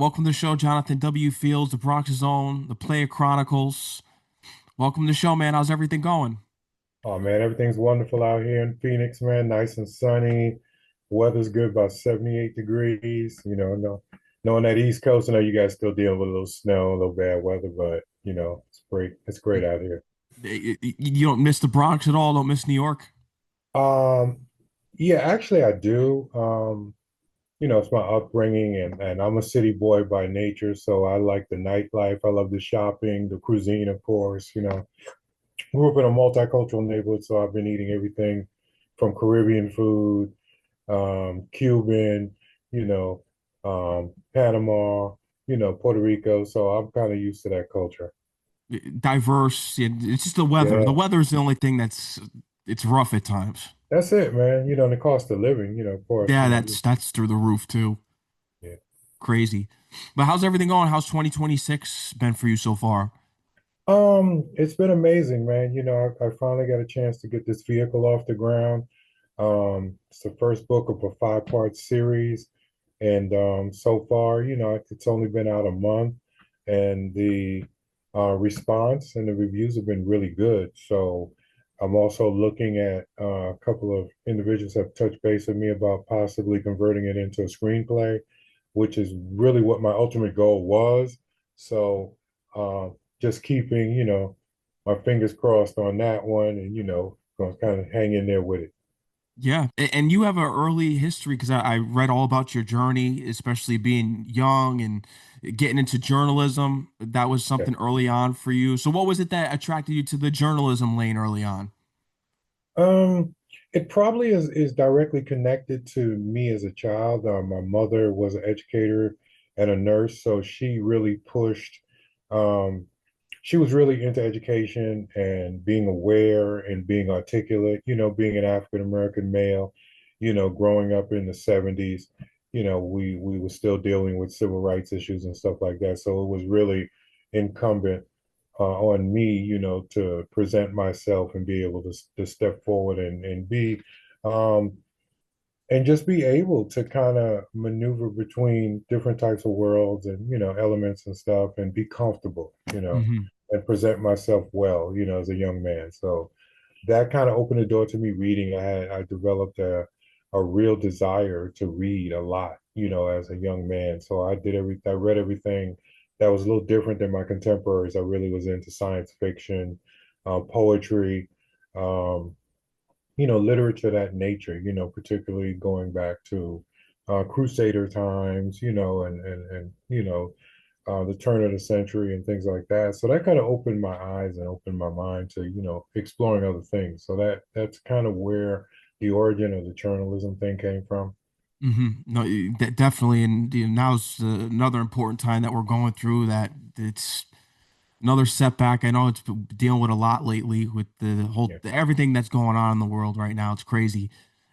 Welcome to the show, Jonathan W. Fields, the Bronx's own, the Playa Chronicles. Welcome to the show, man. How's everything going? Oh man, everything's wonderful out here in Phoenix, man. Nice and sunny. Weather's good, about 78 degrees. No, knowing that East Coast, I know you guys still dealing with a little snow, a little bad weather, but it's great. It's great out here. You don't miss the Bronx at all, don't miss New York? Um, yeah, actually I do. It's my upbringing and I'm a city boy by nature, so I like the nightlife. I love the shopping, the cuisine, of course. Grew up in a multicultural neighborhood, so I've been eating everything from Caribbean food, Cuban, Panama, Puerto Rico. So I'm kind of used to that culture. Diverse. Yeah, it's just the weather. The Yeah, weather is the only thing it's rough at times. that's it, man. And the cost of living, of course, Yeah, that's through the roof too. yeah. Crazy. But how's everything going? How's 2026 been for you so far? It's been amazing, man. I finally got a chance to get this vehicle off the ground. It's the first book of a five-part series. And so far, it's only been out a month, and the response and the reviews have been really good. So I'm also looking at a couple of individuals have touched base with me about possibly converting it into a screenplay, which is really what my ultimate goal was. So just keeping, my fingers crossed on that one, and gonna kind of hang in there with it. Yeah, and you have an early history because I read all about your journey, especially being young and getting into journalism. That was Yeah. something early on for you. So, what was it that attracted you to the journalism lane early on? Um, it probably is directly connected to me as a child. My mother was an educator and a nurse, so she really pushed. Um, she was really into education and being aware and being articulate. Being an African American male, growing up in the 70s, we were still dealing with civil rights issues and stuff like that. So it was really incumbent on me, to present myself and be able to step forward and be um, and just be able to kind of maneuver between different types of worlds and elements and stuff and be comfortable, Hmm. and present myself well, as a young man. So that kind of opened the door to me reading. I developed a real desire to read a lot, as a young man. So I read everything that was a little different than my contemporaries. I really was into science fiction, poetry, um, literature of that nature, particularly going back to Crusader times, and the turn of the century and things like that. So that kind of opened my eyes and opened my mind to, exploring other things. So that's kind of where the origin of the journalism thing came from. No, definitely. And now's another important time that we're going through. That it's another setback. I know it's been dealing with a lot lately with the whole Yeah, everything that's going on in the world right now. It's crazy,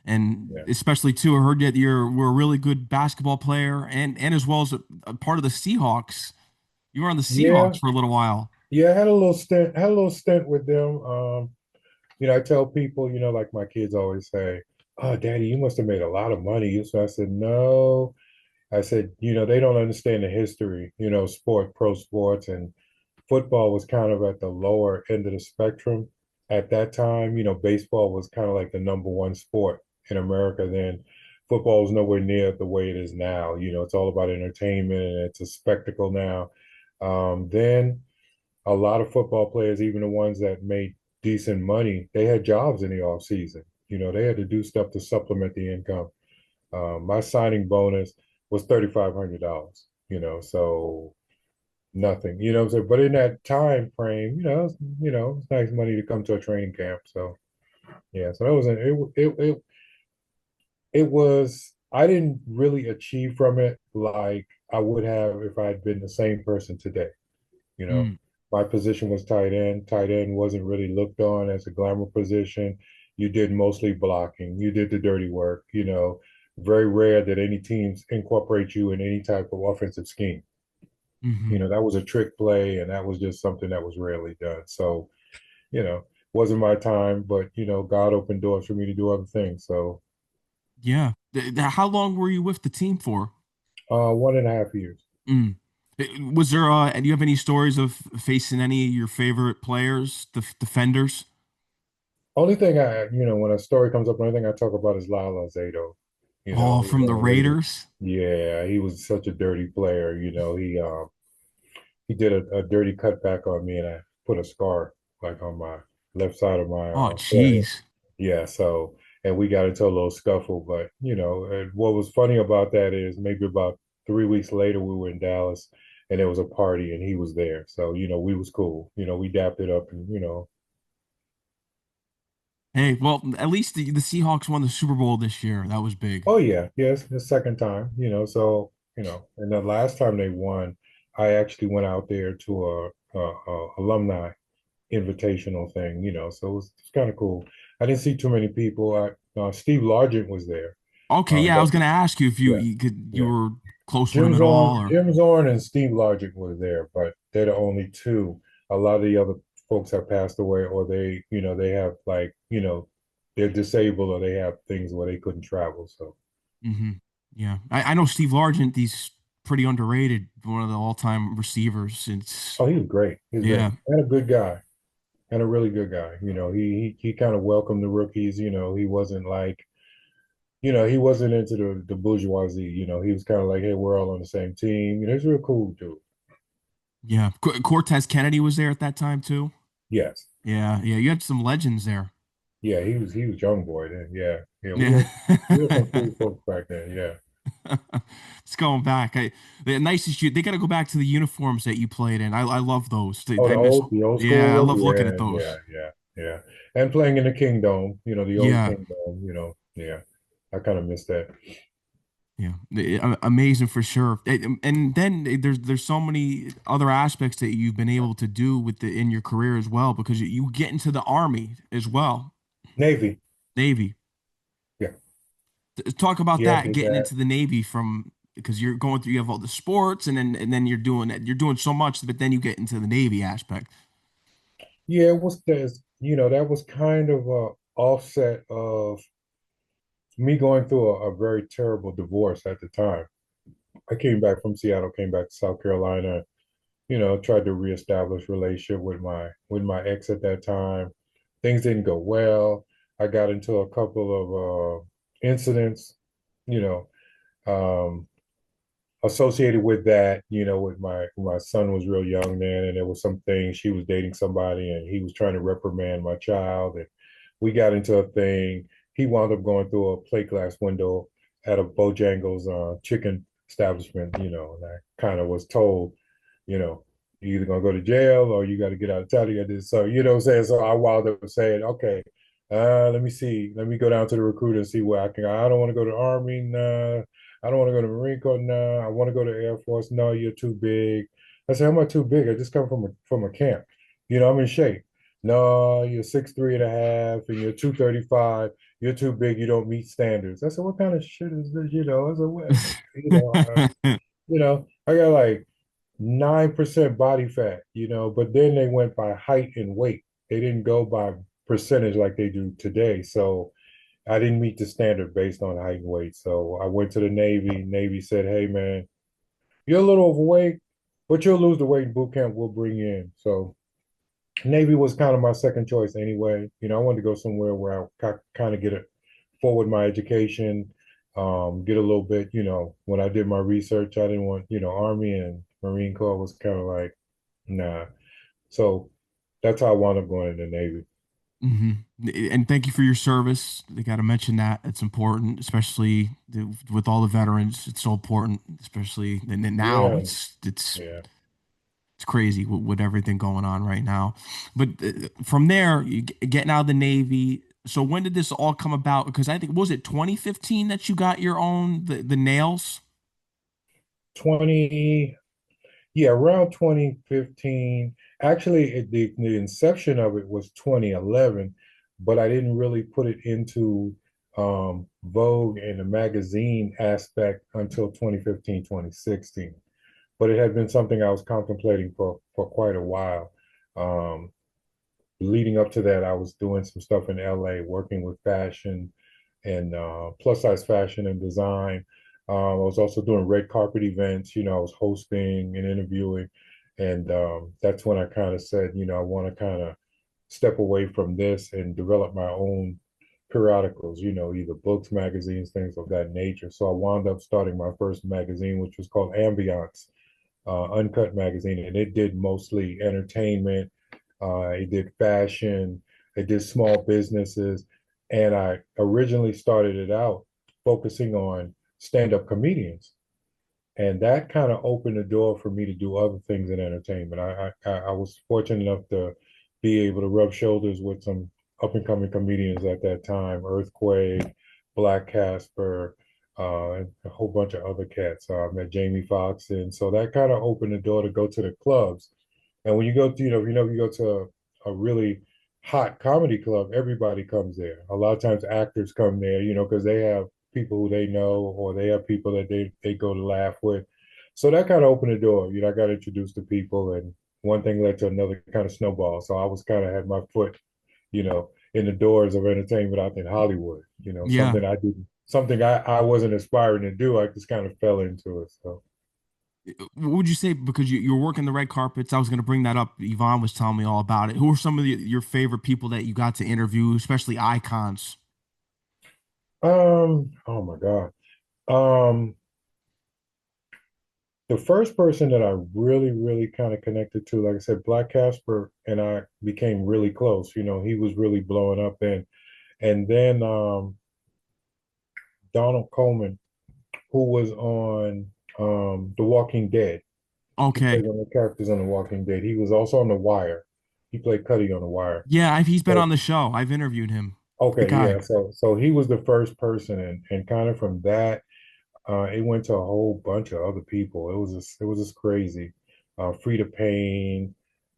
and yeah, especially too. I heard that were a really good basketball player, and as well as a part of the Seahawks. You were on the yeah, Seahawks for a little while. yeah. I had a little stint. Had a little stint with them. I tell people, like my kids always say, "Oh, Daddy, you must have made a lot of money." So I said, "No." I said, they don't understand the history, pro sports, and football was kind of at the lower end of the spectrum at that time. Baseball was kind of like the number one sport in America then. Football is nowhere near the way it is now. It's all about entertainment and it's a spectacle now. Then a lot of football players, even the ones that made decent money, they had jobs in the off season. They had to do stuff to supplement the income. My signing bonus was $3,500. So nothing. What I'm saying? But in that time frame, it's nice money to come to a training camp. So yeah, so that was it was I didn't really achieve from it like I would have if I had been the same person today. You know, Mm. my position was tight end. Tight end wasn't really looked on as a glamour position. You did mostly blocking. You did the dirty work. Very rare that any teams incorporate you in any type of offensive scheme. Hmm. That was a trick play, and that was just something that was rarely done. So, wasn't my time, but God opened doors for me to do other things. So, Yeah. How long were you with the team for? 1.5 years. Mm. Was there do you have any stories of facing any of your favorite players, the defenders? Only thing when a story comes up, the only thing I talk about is Lala Zato. Oh, He's from the one of the Raiders. Raiders? Yeah, he was such a dirty player. He did a dirty cutback on me, and I put a scar like on my left side of my Oh, forehead. jeez. Yeah, so and we got into a little scuffle, but and what was funny about that is maybe about 3 weeks later we were in Dallas, and there was a party, and he was there. So we was cool. We dapped it up, and Hey, well, at least the Seahawks won the Super Bowl this year. That was big. oh yeah, yes, the second time. So and the last time they won, I actually went out there to a alumni invitational thing. So it's kind of cool. I didn't see too many people. Steve Largent was there. Okay, yeah, I was But gonna ask you if yeah, you yeah. were close with him at all, or Jim Zorn and Steve Largent were there, but they're the only two. A lot of the other folks have passed away, or they have like, they're disabled or they have things where they couldn't travel. So, hmm. Yeah, I know Steve Largent. He's pretty underrated. One of the all-time receivers. It's oh, he was great. He was great yeah, and a good guy and a really good guy. He kind of welcomed the rookies. He wasn't like, he wasn't into the bourgeoisie. He was kind of like, hey, we're all on the same team. He's real cool dude. yeah. Cortez Kennedy was there at that time too. Yes. Yeah, yeah. You had some legends there. Yeah, he was young boy then. Yeah. Yeah, Yeah. we had some cool folks back then. Yeah. It's going back. The nicest you. They got to go back to the uniforms that you played in. I love those. Oh, I miss. the old school Yeah, I ones? love looking at Yeah, yeah, those. yeah, yeah. And playing in the Kingdom, the old Yeah, Kingdom, yeah. I kind of miss that. yeah. Amazing for sure. And then there's so many other aspects that you've been able to do with the in your career as well because you get into the Army as well, Navy. Navy. Yeah. Talk about Yeah, that did getting that. into the Navy from because you're going through you have all the sports and then you're doing so much, but then you get into the Navy aspect. Yeah, it was this, that was kind of a offset of me going through a very terrible divorce at the time. I came back from Seattle, came back to South Carolina, tried to reestablish relationship with my ex at that time. Things didn't go well. I got into a couple of incidents, you know, um, associated with that. With my son was real young then, and there was some things she was dating somebody, and he was trying to reprimand my child, and we got into a thing. He wound up going through a plate glass window at a Bojangles chicken establishment, and I kind of was told, you know, you're either gonna go to jail or you got to get out of town. You got this, so what I'm saying. So I wound up saying, okay, let me see, let me go down to the recruiter and see where I can. I don't want to go to the Army, nah. I don't want to go to the Marine Corps, nah. I want to go to Air Force. No, you're too big. I said, how am I too big? I just come from a camp. I'm in shape. No, you're 6'3.5" and you're 235. You're too big. You don't meet standards. I said, what kind of shit is this? I said, what? I got like 9% body fat, but then they went by height and weight. They didn't go by percentage like they do today. So I didn't meet the standard based on height and weight. So I went to the Navy. Navy said, hey, man, you're a little overweight, but you'll lose the weight in boot camp. We'll bring you in. So Navy was kind of my second choice anyway. I wanted to go somewhere where I kind of get it forward my education, get a little bit, when I did my research, I didn't want, Army and Marine Corps was kind of like, nah. So that's how I wound up going in the Navy. hmm. And thank you for your service. They got to mention that. It's important, especially with all the veterans. It's so important, especially and then now Yeah, it's yeah. it's crazy with everything going on right now. But from there, getting out of the Navy. So when did this all come about? Because I think was it 2015 that you got your own the nails? 20, yeah, around 2015. Actually, the inception of it was 2011, but I didn't really put it into Vogue and the magazine aspect until 2015, 2016. But it had been something I was contemplating for quite a while. Um, Leading up to that, I was doing some stuff in LA, working with fashion and plus size fashion and design. I was also doing red carpet events. I was hosting and interviewing, and that's when I kind of said, I want to kind of step away from this and develop my own periodicals. Either books, magazines, things of that nature. So I wound up starting my first magazine, which was called Ambiance, Uncut Magazine, and it did mostly entertainment. It did fashion. It did small businesses, and I originally started it out focusing on stand-up comedians, and that kind of opened the door for me to do other things in entertainment. I was fortunate enough to be able to rub shoulders with some up and coming comedians at that time, Earthquake, Black Casper, and a whole bunch of other cats. I met Jamie Foxx, and so that kind of opened the door to go to the clubs. And when you go to, if you go to a really hot comedy club, everybody comes there. A lot of times actors come there, because they have people who they know or they have people that they go to laugh with. So that kind of opened the door. I got introduced to people, and one thing led to another, kind of snowball. So I was kind of had my foot, in the doors of entertainment out in Hollywood. Yeah. Something I didn't, something I wasn't aspiring to do. I just kind of fell into it. So. What would you say, because you're working the red carpets? I was going to bring that up. Yvonne was telling me all about it. Who are some of your favorite people that you got to interview, especially icons? Oh my God. Um, the first person that I really, really kind of connected to, like I said, Black Casper and I became really close. He was really blowing up then. And then Donald Coleman, who was on The Walking Dead. He Okay. played one of the characters on The Walking Dead. He was also on The Wire. He played Cuddy on The Wire. Yeah, he's been on So the show. I've interviewed him. Great okay, guy. yeah. So he was the first person, and kind of from that, it went to a whole bunch of other people. It was just crazy. Frida Payne,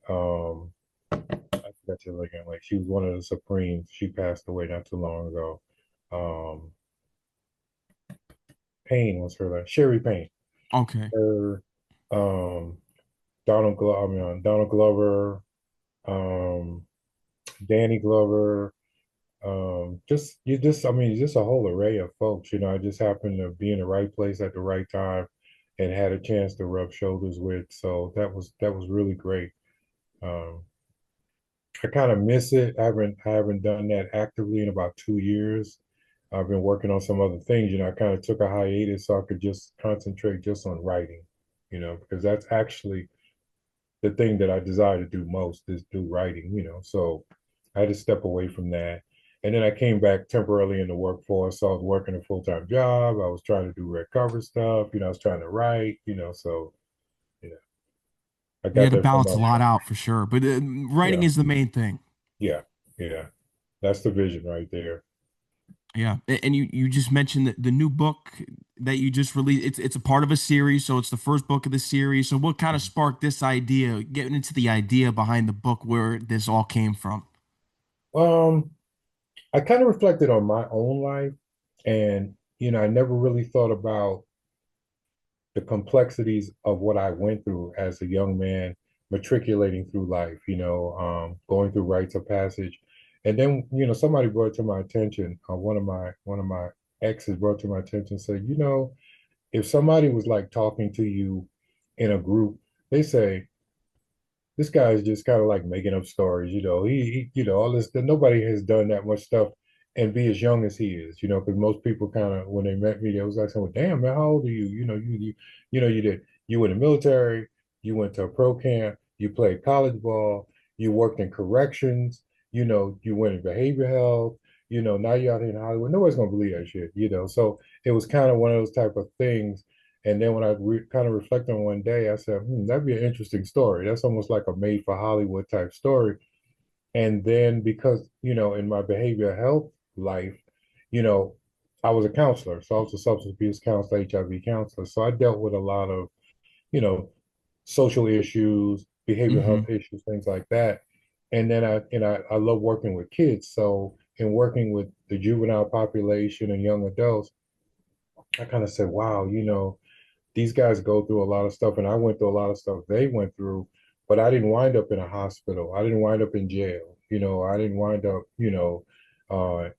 um, I forgot your again. Like she was one of the Supremes. She passed away not too long ago. Um, Payne was her like Sherry Payne. Okay. Her, um, Donald Glover. I mean, Donald Glover. Um, Danny Glover. I mean, just a whole array of folks. I just happened to be in the right place at the right time, and had a chance to rub shoulders with. So that was really great. Um, I kind of miss it. I haven't done that actively in about 2 years. I've been working on some other things. I kind of took a hiatus so I could just concentrate just on writing. Because that's actually the thing that I desire to do most is do writing. So I had to step away from that. And then I came back temporarily in the workforce. So I was working a full-time job. I was trying to do red cover stuff. I was trying to write. So you know, I You got had to there from balance my a lot out for sure, but writing yeah, is the main thing. yeah, yeah. That's the vision right there. Yeah, and you just mentioned the new book that you just released. It's a part of a series, so it's the first book of the series. So what kind of sparked this idea, getting into the idea behind the book, where this all came from? Um, I kind of reflected on my own life, and I never really thought about the complexities of what I went through as a young man, matriculating through life, going through rites of passage. And then, somebody brought to my attention, one of my exes brought to my attention, said, if somebody was like talking to you in a group, they say, this guy is just kind of like making up stories. All this. Nobody has done that much stuff and be as young as he is. Because most people kind of when they met me, they was like, "Well, damn man, how old are you? You were in the military, you went to a pro camp, you played college ball, you worked in corrections, you went in behavior health. Now you're out here in Hollywood. Nobody's gonna believe that shit. So it was kind of one of those type of things. And then when I kind of reflect on one day, I said, that'd be an interesting story. That's almost like a made for Hollywood type story. And then because, in my behavioral health life, you know, I was a counselor. So I was a substance abuse counselor, HIV counselor. So I dealt with a lot of, you know, social issues, behavioral Hmm. health issues, things like that. And then I love working with kids. So in working with the juvenile population and young adults, I kind of said, wow, these guys go through a lot of stuff, and I went through a lot of stuff they went through, but I didn't wind up in a hospital. I didn't wind up in jail. I didn't wind up, uh,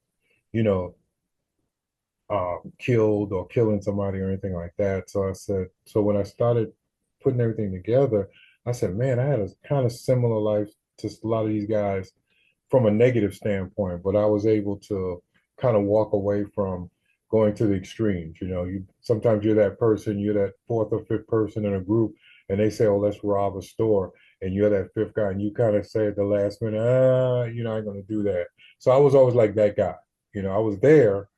you know, killed or killing somebody or anything like that. So I said, so when I started putting everything together, I said, man, I had a kind of similar life to a lot of these guys from a negative standpoint, but I was able to kind of walk away from going to the extremes. You know, you sometimes you're that person, you're that fourth or fifth person in a group, and they say, "Oh, let's rob a store," and you're that fifth guy, and you kind of say at the last minute, you know, I'm going to do that. So I was always like that guy. You know, I was there,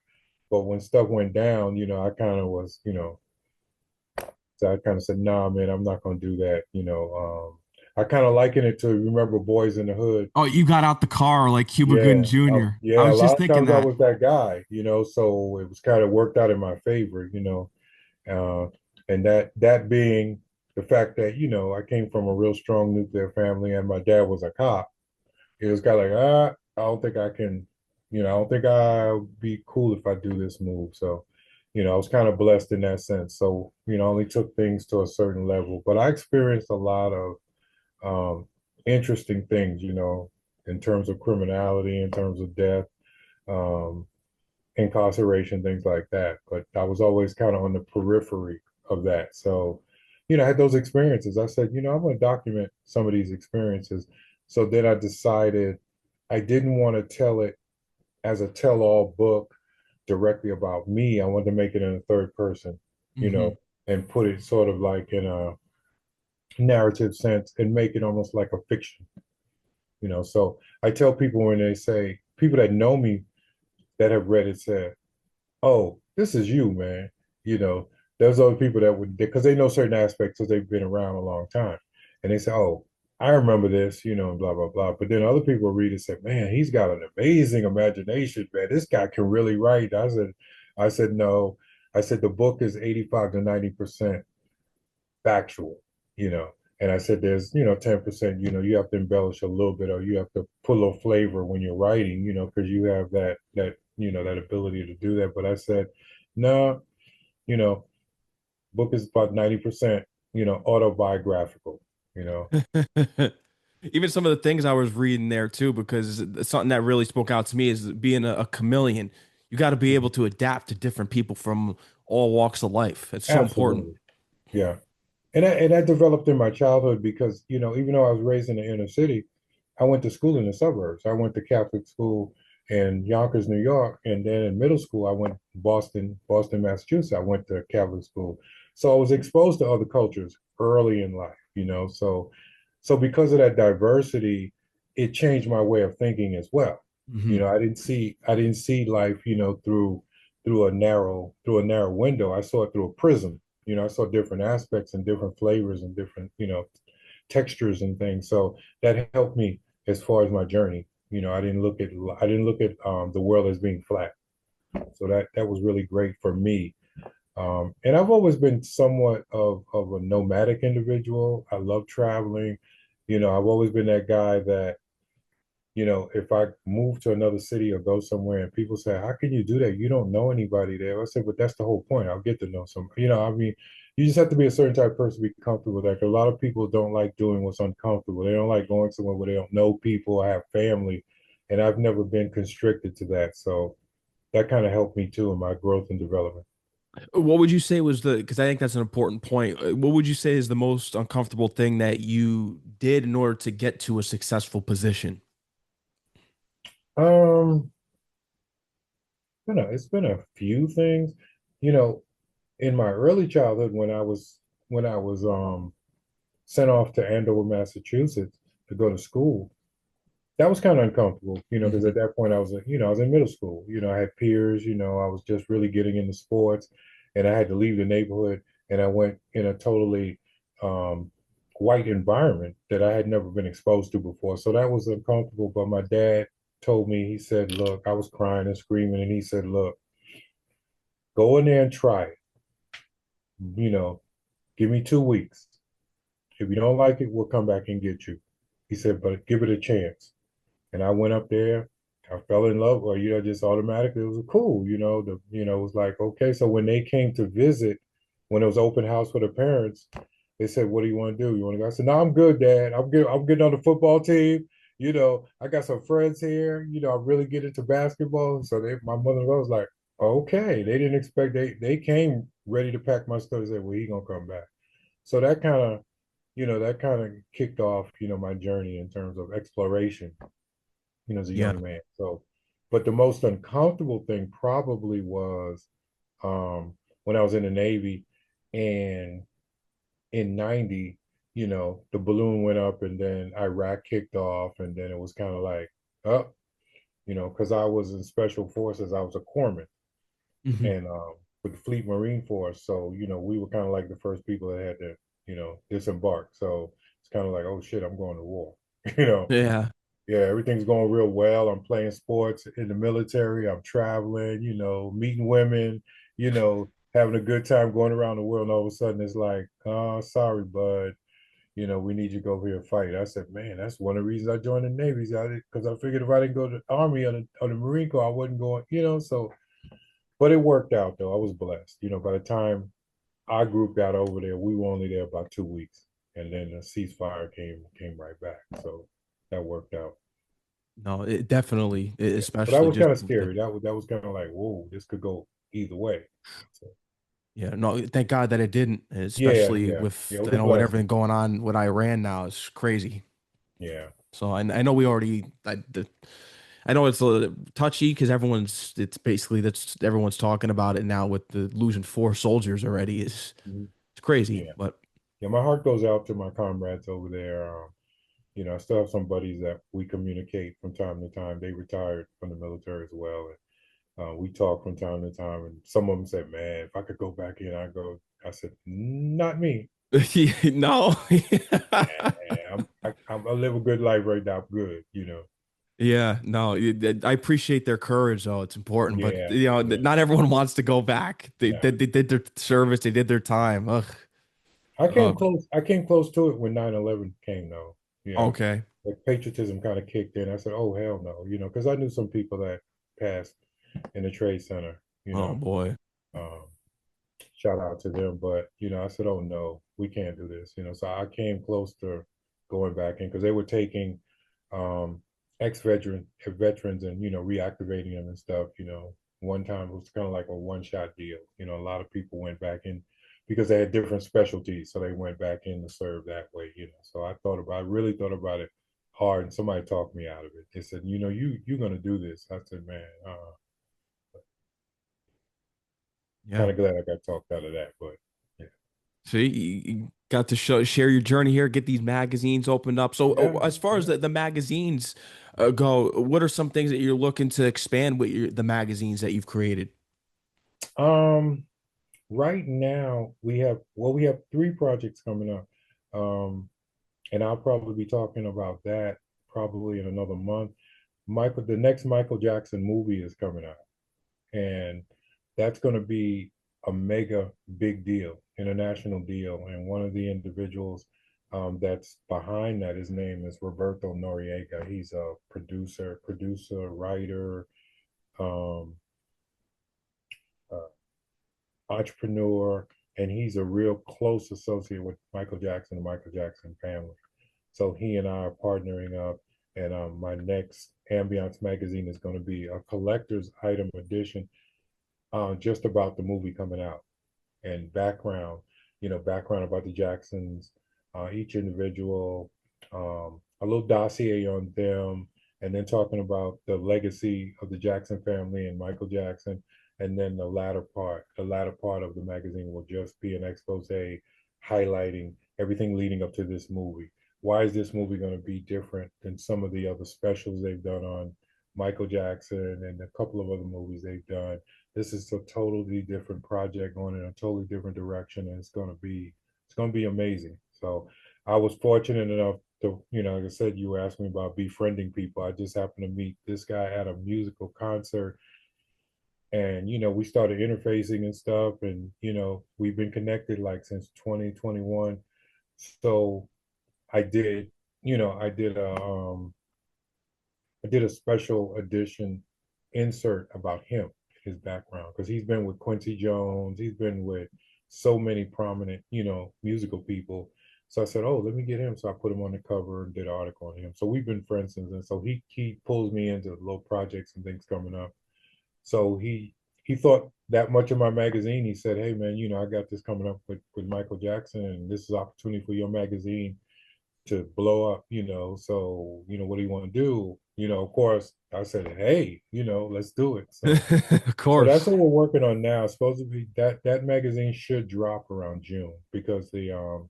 but when stuff went down, you know, I kind of was, you know, so I kind of said, "Nah, man, I'm not going to do that." You know, I kind of liken it to remember Boys in the Hood. Oh, you got out the car like Cuba Gooding Yeah, Jr. I yeah. A was lot just of thinking times I that. was that guy, you know, so it was kind of worked out in my favor, you know. Uh, and that being the fact that, you know, I came from a real strong nuclear family and my dad was a cop. It was kind of like, I don't think I can, you know, I don't think I'll be cool if I do this move. So, you know, I was kind of blessed in that sense. So, you know, I only took things to a certain level, but I experienced a lot of interesting things, you know, in terms of criminality, in terms of death, um, incarceration, things like that. But I was always kind of on the periphery of that. So, you know, I had those experiences. I said, you know, I'm going to document some of these experiences. So then I decided I didn't want to tell it as a tell-all book directly about me. I wanted to make it in a third person, you Hmm. know, and put it sort of like in a narrative sense and make it almost like a fiction, you know. So I tell people when they say, people that know me that have read it said, "Oh, this is you, man." You know, there's other people that would, because they know certain aspects because they've been around a long time, and they say, "Oh, I remember this," you know, and blah blah blah. But then other people read it and say, "Man, he's got an amazing imagination, man. This guy can really write." I said, no. I said the book is 85 to 90% factual, you know. And I said, there's, you know, 10%, you know, you have to embellish a little bit or you have to put a little flavor when you're writing, you know, because you have you know, that ability to do that. But I said, no, you know, book is about 90%, you know, autobiographical, you know. Even some of the things I was reading there too, because something that really spoke out to me is being a chameleon. You got to be able to adapt to different people from all walks of life. It's so important. Absolutely. Yeah. And that developed in my childhood because, you know, even though I was raised in the inner city, I went to school in the suburbs. I went to Catholic school in Yonkers, New York, and then in middle school I went Boston, Massachusetts. I went to Catholic school. So I was exposed to other cultures early in life, you know. So because of that diversity, it changed my way of thinking as well. You Hmm. know, I didn't see life, you know, through a narrow window. I saw it through a prism. You know, I saw different aspects and different flavors and different, you know, textures and things. So that helped me as far as my journey. You know, I didn't look at the world as being flat. So that was really great for me. And I've always been somewhat of a nomadic individual. I love traveling. You know, I've always been that guy that, you know, if I move to another city or go somewhere and people say, "How can you do that? You don't know anybody there." I said, "But that's the whole point. I'll get to know some." You know, I mean, you just have to be a certain type of person to be comfortable with that. 'Cause a lot of people don't like doing what's uncomfortable. They don't like going somewhere where they don't know people or have family. And I've never been constricted to that. So that kind of helped me too in my growth and development. What would you say was because I think that's an important point. What would you say is the most uncomfortable thing that you did in order to get to a successful position? Um, it's been a few things. You know, in my early childhood when I was sent off to Andover, Massachusetts to go to school. That was kind of uncomfortable, you know, because Hmm. at that point I was in middle school. You know, I had peers, you know, I was just really getting into sports and I had to leave the neighborhood and I went in a totally um, white environment that I had never been exposed to before. So that was uncomfortable. But my dad told me, he said, look, I was crying and screaming, and he said, look, go in there and try it. You know, give me 2 weeks. If you don't like it, we'll come back and get you. He said, but give it a chance. And I went up there. I fell in love, or just automatically it was cool. It was like okay. So when they came to visit, when it was open house for the parents, they said, "What do you want to do? You want to go?" I said, "No, I'm good, Dad. I'm good. I'm getting on the football team. I got some friends here. I really get into basketball." So my mother was like, Okay, they didn't expect they came ready to pack my stuff. Said, "Well, he gonna come back." So that kind of, that kind of kicked off, my journey in terms of exploration, as a Yeah. young man. So, but the most uncomfortable thing probably was when I was in the Navy, and in '90, the balloon went up, and then Iraq kicked off, and then it was kind of like, oh, because I was in special forces, I was a corpsman, Hmm. and with the Fleet Marine Force. So, we were kind of like the first people that had to, disembark. So it's kind of like, oh shit, I'm going to war. you know, Yeah. yeah, everything's going real well. I'm playing sports in the military. I'm traveling, meeting women, having a good time going around the world. And all of a sudden it's like, oh, sorry, bud. We need you to go over here and fight. I said, man, that's one of the reasons I joined the Navy, because I figured if I didn't go to the Army or the Marine Corps, I wasn't going, so but it worked out though. I was blessed. By the time I grouped out over there, we were only there about 2 weeks, and then the ceasefire came right back. So that worked out. No, it definitely, Yeah, but that especially was just kind of the, scary. That was kind of like, whoa, this could go either way. So yeah, no, thank God that it didn't, yeah, especially yeah, with, yeah. It was a with blessing. everything going on with Iran now. It's crazy. Yeah. So I know we already, I know it's a little touchy because it's basically that's everyone's talking about it now with the losing 4 soldiers already. Mhm. It's crazy, Yeah. but Yeah. My heart goes out to my comrades over there. I still have some buddies that we communicate from time to time. They retired from the military as well. We talk from time to time, and some of them said, "Man, if I could go back in, I'd go." I said, "Not me. no. I live a good life right now. I'm good." Yeah, no, I appreciate their courage though. It's important, but Yeah, yeah, not everyone wants to go back. no. They did their service, they did their time. Ugh. I came Uh, close. I came close to it when 9/11 came, though. okay. Like patriotism kind of kicked in. I said, "Oh hell no," because I knew some people that passed in the Trade Center. Oh boy. Um, Shout out to them. But I said, "Oh no, we can't do this." So I came close to going back in because they were taking um, ex veterans and reactivating them and stuff. One time it was kind of like a one shot deal. A lot of people went back in because they had different specialties, so they went back in to serve that way. So I really thought about it hard, and somebody talked me out of it. They said, you're gonna do this. I said, man, Yeah. kind of glad I got talked out of that, but yeah. See, you got to share your journey here, get these magazines opened up. So, Yeah, as far as yeah. the magazines go, what are some things that you're looking to expand with the magazines that you've created? Um, right now we have 3 projects coming up. And I'll probably be talking about that probably in another month. The next Michael Jackson movie is coming out, and that's going to be a mega big deal, international deal. And one of the individuals that's behind that, his name is Roberto Noriega. He's a writer, um, uh, entrepreneur, and he's a real close associate with Michael Jackson and Michael Jackson family. So he and I are partnering up, and my next Ambiance magazine is going to be a collector's item edition, just about the movie coming out and background about the Jacksons, each individual, a little dossier on them, and then talking about the legacy of the Jackson family and Michael Jackson. And then the latter part of the magazine will just be an expose highlighting everything leading up to this movie. Why is this movie going to be different than some of the other specials they've done on Michael Jackson and a couple of other movies they've done? This is a totally different project going in a totally different direction, and it's going to be amazing. So I was fortunate enough to, like I said, you asked me about befriending people. I just happened to meet this guy at a musical concert, and we started interfacing and stuff, and we've been connected like since 2021. So I did, you know, I did a special edition insert about him, his background, because he's been with Quincy Jones, he's been with so many prominent, musical people. So I said, oh, let me get him. So I put him on the cover and did an article on him. So we've been friends since then. So he pulls me into little projects and things coming up. So he thought that much of my magazine. He said, "Hey man, I got this coming up with Michael Jackson, and this is opportunity for your magazine to blow up, So, what do you want to do? Of course, I said, hey, let's do it. Of So that's course. what we're working on now. Supposedly that magazine should drop around June because the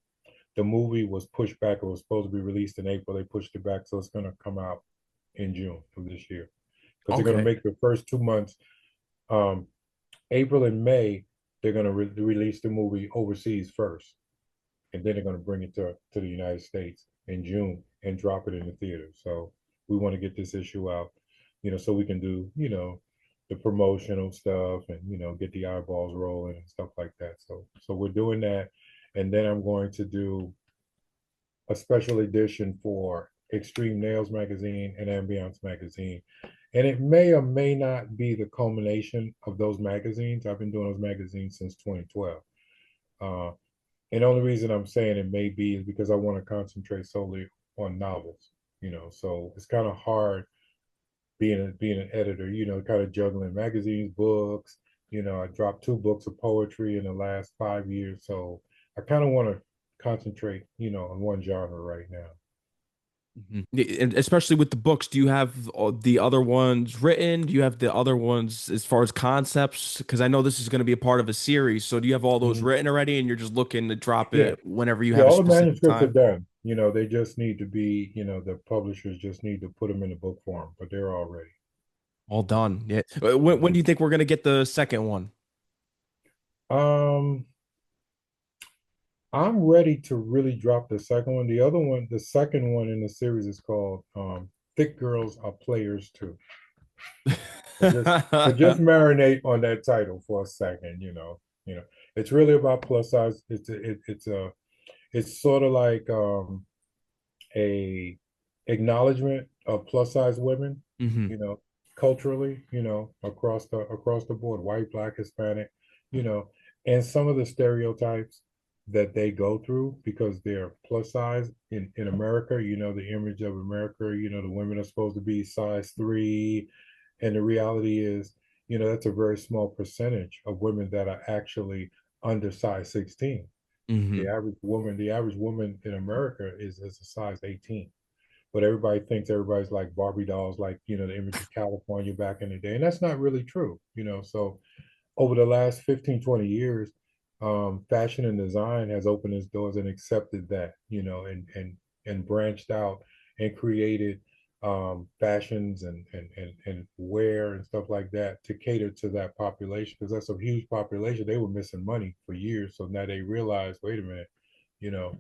movie was pushed back. It was supposed to be released in April. They pushed it back, so it's going to come out in June of this year because they're going to Okay. make the first 2 months, um, April and May. They're going to release the movie overseas first, and then they're going to bring it to the United States in June and drop it in the theater. So we want to get this issue out, so we can do, the promotional stuff and get the eyeballs rolling and stuff like that. So we're doing that, and then I'm going to do a special edition for X'treme Nailz Magazine and Ambiance Magazine. And it may or may not be the culmination of those magazines. I've been doing those magazines since 2012. Uh, and the only reason I'm saying it may be is because I want to concentrate solely on novels, So it's kind of hard being an editor, kind of juggling magazines, books. I dropped 2 books of poetry in the last 5 years, so I kind of want to concentrate, on one genre right now. Mhm. And especially with the books, do you have the other ones written? Do you have the other ones as far as concepts? Because I know this is going to be a part of a series. So do you have all those Mhm. written already and you're just looking to drop Yeah, it whenever you yeah, have a all the specific manuscripts are time? done. They just need to be, the publishers just need to put them in the book form, but they're all ready. All done. Yeah. When do you think we're going to get the second one? Um, I'm ready to really drop the second one. The other one, the second one in the series is called Thick Girls Are Players Too. So just marinate on that title for a second, It's really about plus size. It's sort of like a acknowledgement of plus size women, Hmm. you know, culturally, across the board, white, black, Hispanic, you know, and some of the stereotypes that they go through because they're plus size in America, the image of America, the women are supposed to be size 3. And the reality is, that's a very small percentage of women that are actually under size 16. The Hmm. average woman, the average woman in America is a size 18. But everybody thinks everybody's like Barbie dolls, like, the image of California back in the day. And that's not really true. So over the last 15, 20 years, fashion and design has opened its doors and accepted that, and branched out and created fashions and wear and stuff like that to cater to that population because that's a huge population. They were missing money for years. So now they realize, wait a minute, you know,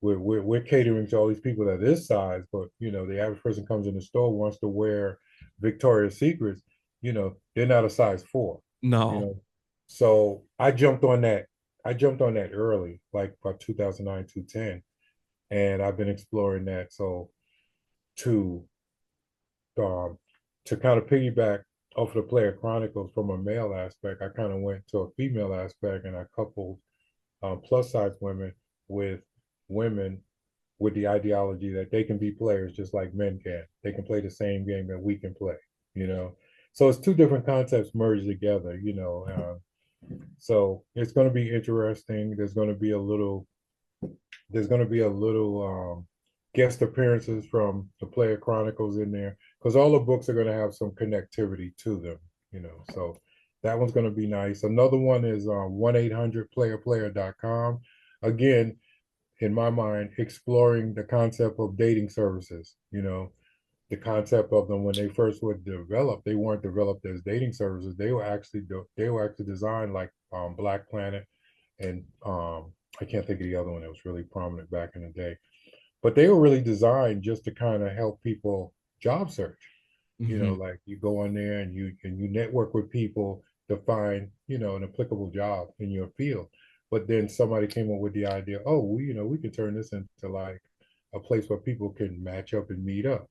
we're catering to all these people that this size, but the average person comes in the store wants to wear Victoria's Secrets, they're not a size 4, you No. know. So I jumped on that early, like about 2009, 2010, and I've been exploring that. So to um to kind of piggyback off the Playa Chronicles from a male aspect, I kind of went to a female aspect and I coupled plus size women with women with the ideology that they can be players just like men can. They can play the same game that we can play, you know. So it's two different concepts merged together. So it's going to be interesting. There's going to be a little guest appearances from the Player Chronicles in there because all the books are going to have some connectivity to them. So that one's going to be nice. Another one is 1-800-PlayerPlayer.com. Again, in my mind, exploring the concept of dating services. The concept of them when they first were developed, they weren't developed as dating services. They were actually designed like Black Planet and I can't think of the other one that was really prominent back in the day. But they were really designed just to kind of help people job search. Hmm. Like you go on there and you network with people to find, an applicable job in your field. But then somebody came up with the idea, oh, we can turn this into like a place where people can match up and meet up.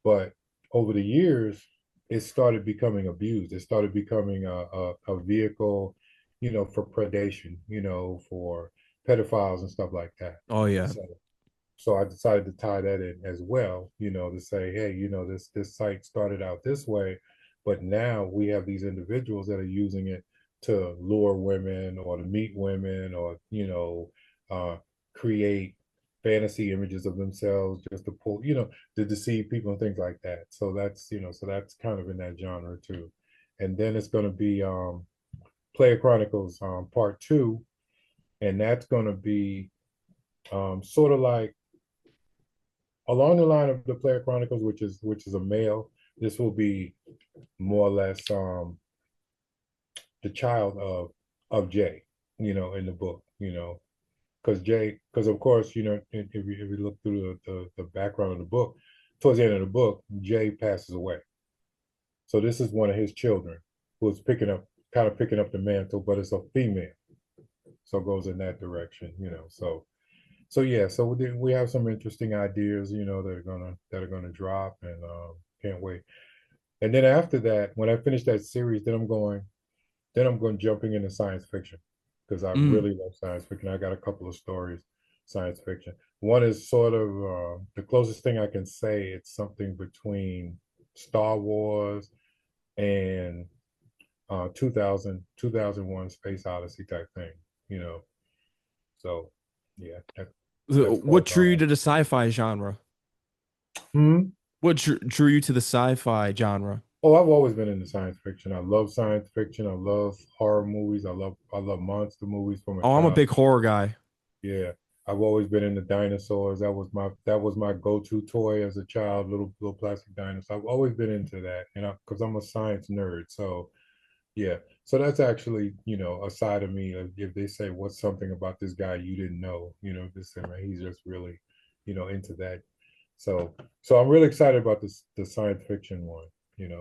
But over the years, it started becoming abused. It started becoming a vehicle, for predation, for pedophiles and stuff like that. Oh yeah. So I decided to tie that in as well, to say, hey, this site started out this way, But now we have these individuals that are using it to lure women or to meet women or, create fantasy images of themselves just to pull, to deceive people and things like that. So that's kind of in that genre too. And then it's going to be Playa Chronicles Part Two, and that's going to be sort of like along the line of the Playa Chronicles, which is a male. This will be more or less the child of Jay, in the book, because of course, if you look through the background of the book, towards the end of the book, Jay passes away. So this is one of his children who's picking up the mantle, but it's a female, so it goes in that direction. So yeah, so we have some interesting ideas, that are gonna drop, and can't wait. And then after that, when I finish that series, then I'm going jumping into science fiction because I Mm. really love science fiction. I got a couple of stories, science fiction. One is sort of the closest thing I can say. It's something between Star Wars and 2001 Space Odyssey type thing, you know. So yeah, that's What called. drew you to the sci-fi genre? Hmm? What drew you to the sci-fi genre? Oh, I've always been into science fiction. I love science fiction. I love horror movies. I love monster movies from a Oh, I'm a child. big horror guy. Yeah, I've always been into dinosaurs. That was my go-to toy as a child, little plastic dinosaur. I've always been into that, because I'm a science nerd. So yeah, so that's actually a side of me. If they say what's something about this guy you didn't know, this man, he's just really, into that. So so I'm really excited about the science fiction one.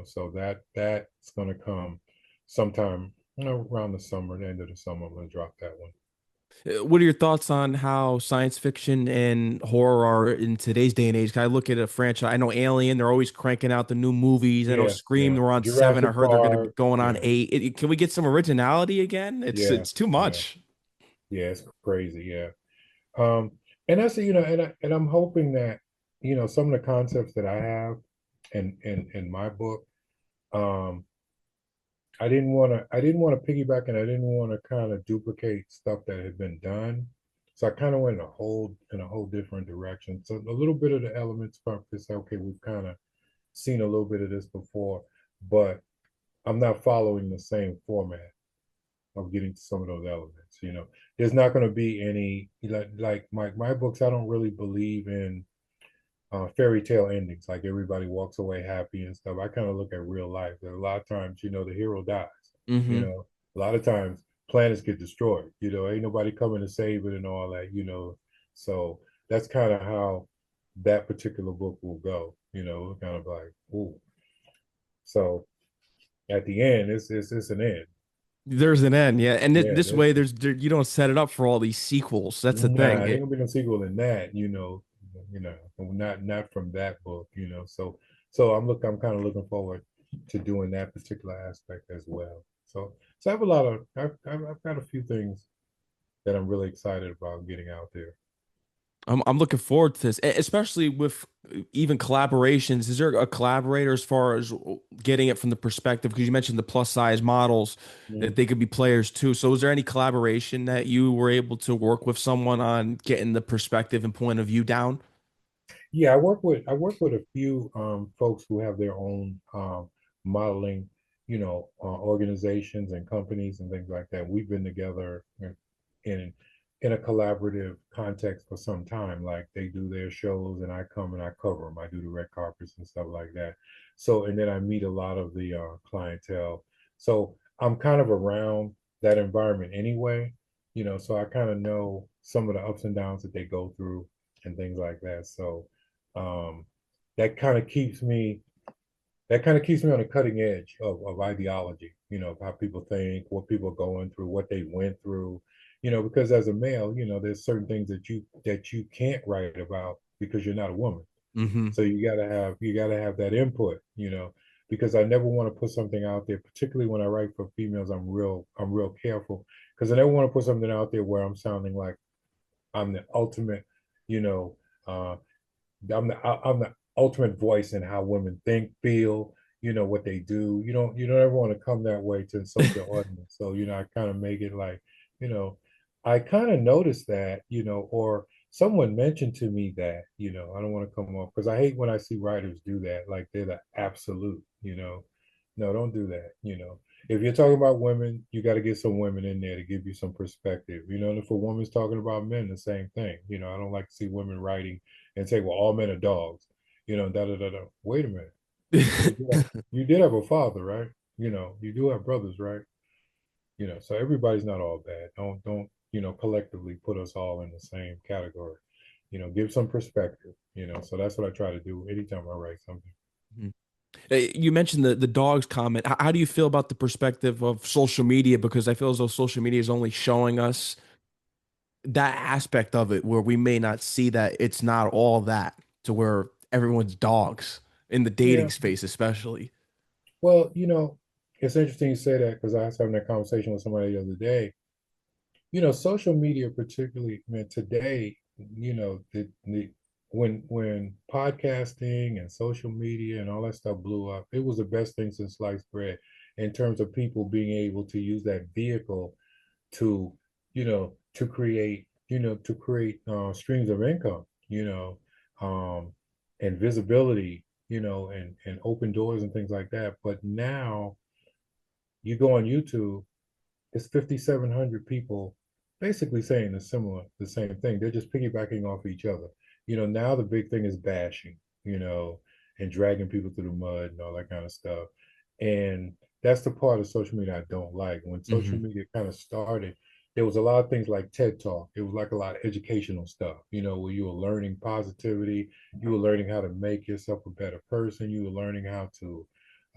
So that's gonna come sometime around the summer, the end of the summer. I'm gonna drop that one. What are your thoughts on how science fiction and horror are in today's day and age? 'Cause I look at a franchise. I know Alien, they're always cranking out the new movies. I know Yeah, Scream, yeah. they're on seven. I Jurassic heard they're going to be Park. going on Yeah, eight. Can we get some originality again? It's yeah, it's too yeah, much. yeah. It's crazy. Yeah. Um, and that's and I'm hoping that some of the concepts that I have in my book, um, I didn't want to piggyback, and I didn't want to kind of duplicate stuff that had been done. So I kind of went in a whole different direction. So a little bit of the elements from this, okay, we've kind of seen a little bit of this before, but I'm not following the same format of getting to some of those elements. There's not going to be any like my books. I don't really believe in fairy tale endings. Like everybody walks away happy and stuff. I kind of look at real life. That a lot of times, the hero dies. You Hmm. know, a lot of times planets get destroyed. Ain't nobody coming to save it and all that. So that's kind of how that particular book will go. Kind of like, ooh. So at the end, it's an end. There's an end, yeah. And Yeah, this way, you don't set it up for all these sequels. That's the nah, thing. ain't gonna be no sequel in that, not from that book. So I'm kind of looking forward to doing that particular aspect as well. So I've got a few things that I'm really excited about getting out there. I'm looking forward to this, especially with even collaborations. Is there a collaborator as far as getting it from the perspective? Because you mentioned the plus size models that Mhm. they could be players too. So, is there any collaboration that you were able to work with someone on getting the perspective and point of view down? Yeah, I work with a few folks who have their own modeling, organizations and companies and things like that. We've been together in in a collaborative context for some time. Like they do their shows and I come and I cover them. I do the red carpets and stuff like that. So and then I meet a lot of the clientele. So I'm kind of around that environment anyway. So I kind of know some of the ups and downs that they go through and things like that. So um, that kind of keeps me on the cutting edge of ideology, of how people think, what people are going through, what they went through, because as a male, there's certain things that you can't write about because you're not a woman. Hmm. So you gotta have that input, because I never want to put something out there, particularly when I write for females. I'm real careful because I never want to put something out there where I'm sounding like I'm the ultimate, you know, uh, I'm the ultimate voice in how women think, feel, what they do. You don't ever want to come that way to insult your audience. So, I kind of make it like, you know, I kind of noticed that, or someone mentioned to me that, I don't want to come off because I hate when I see writers do that, like they're the absolute. No, don't do that. If you're talking about women, you got to get some women in there to give you some perspective. And if a woman's talking about men, the same thing. I don't like to see women writing and say, well, all men are dogs. Da da da da. Wait a minute. You did have a father, right? You do have brothers, right? So everybody's not all bad. Don't collectively put us all in the same category. Give some perspective. So that's what I try to do anytime I write something. Mhm. You mentioned the dogs comment. How do you feel about the perspective of social media? Because I feel as though social media is only showing us that aspect of it where we may not see that it's not all that to where everyone's dogs in the dating Yeah. space, especially. Well, it's interesting you say that because I was having that conversation with somebody the other day. Social media, particularly, man, today, when podcasting and social media and all that stuff blew up, it was the best thing since sliced bread in terms of people being able to use that vehicle to, to create streams of income, and visibility, and open doors and things like that. But now you go on YouTube, it's 5,700 people basically saying the same thing. They're just piggybacking off each other. Now the big thing is bashing, you know, and dragging people through the mud and all that kind of stuff. And that's the part of social media I don't like. When social Hmm. media kind of started, there was a lot of things like TED Talk. It was like a lot of educational stuff, where you were learning positivity, you were learning how to make yourself a better person, you were learning how to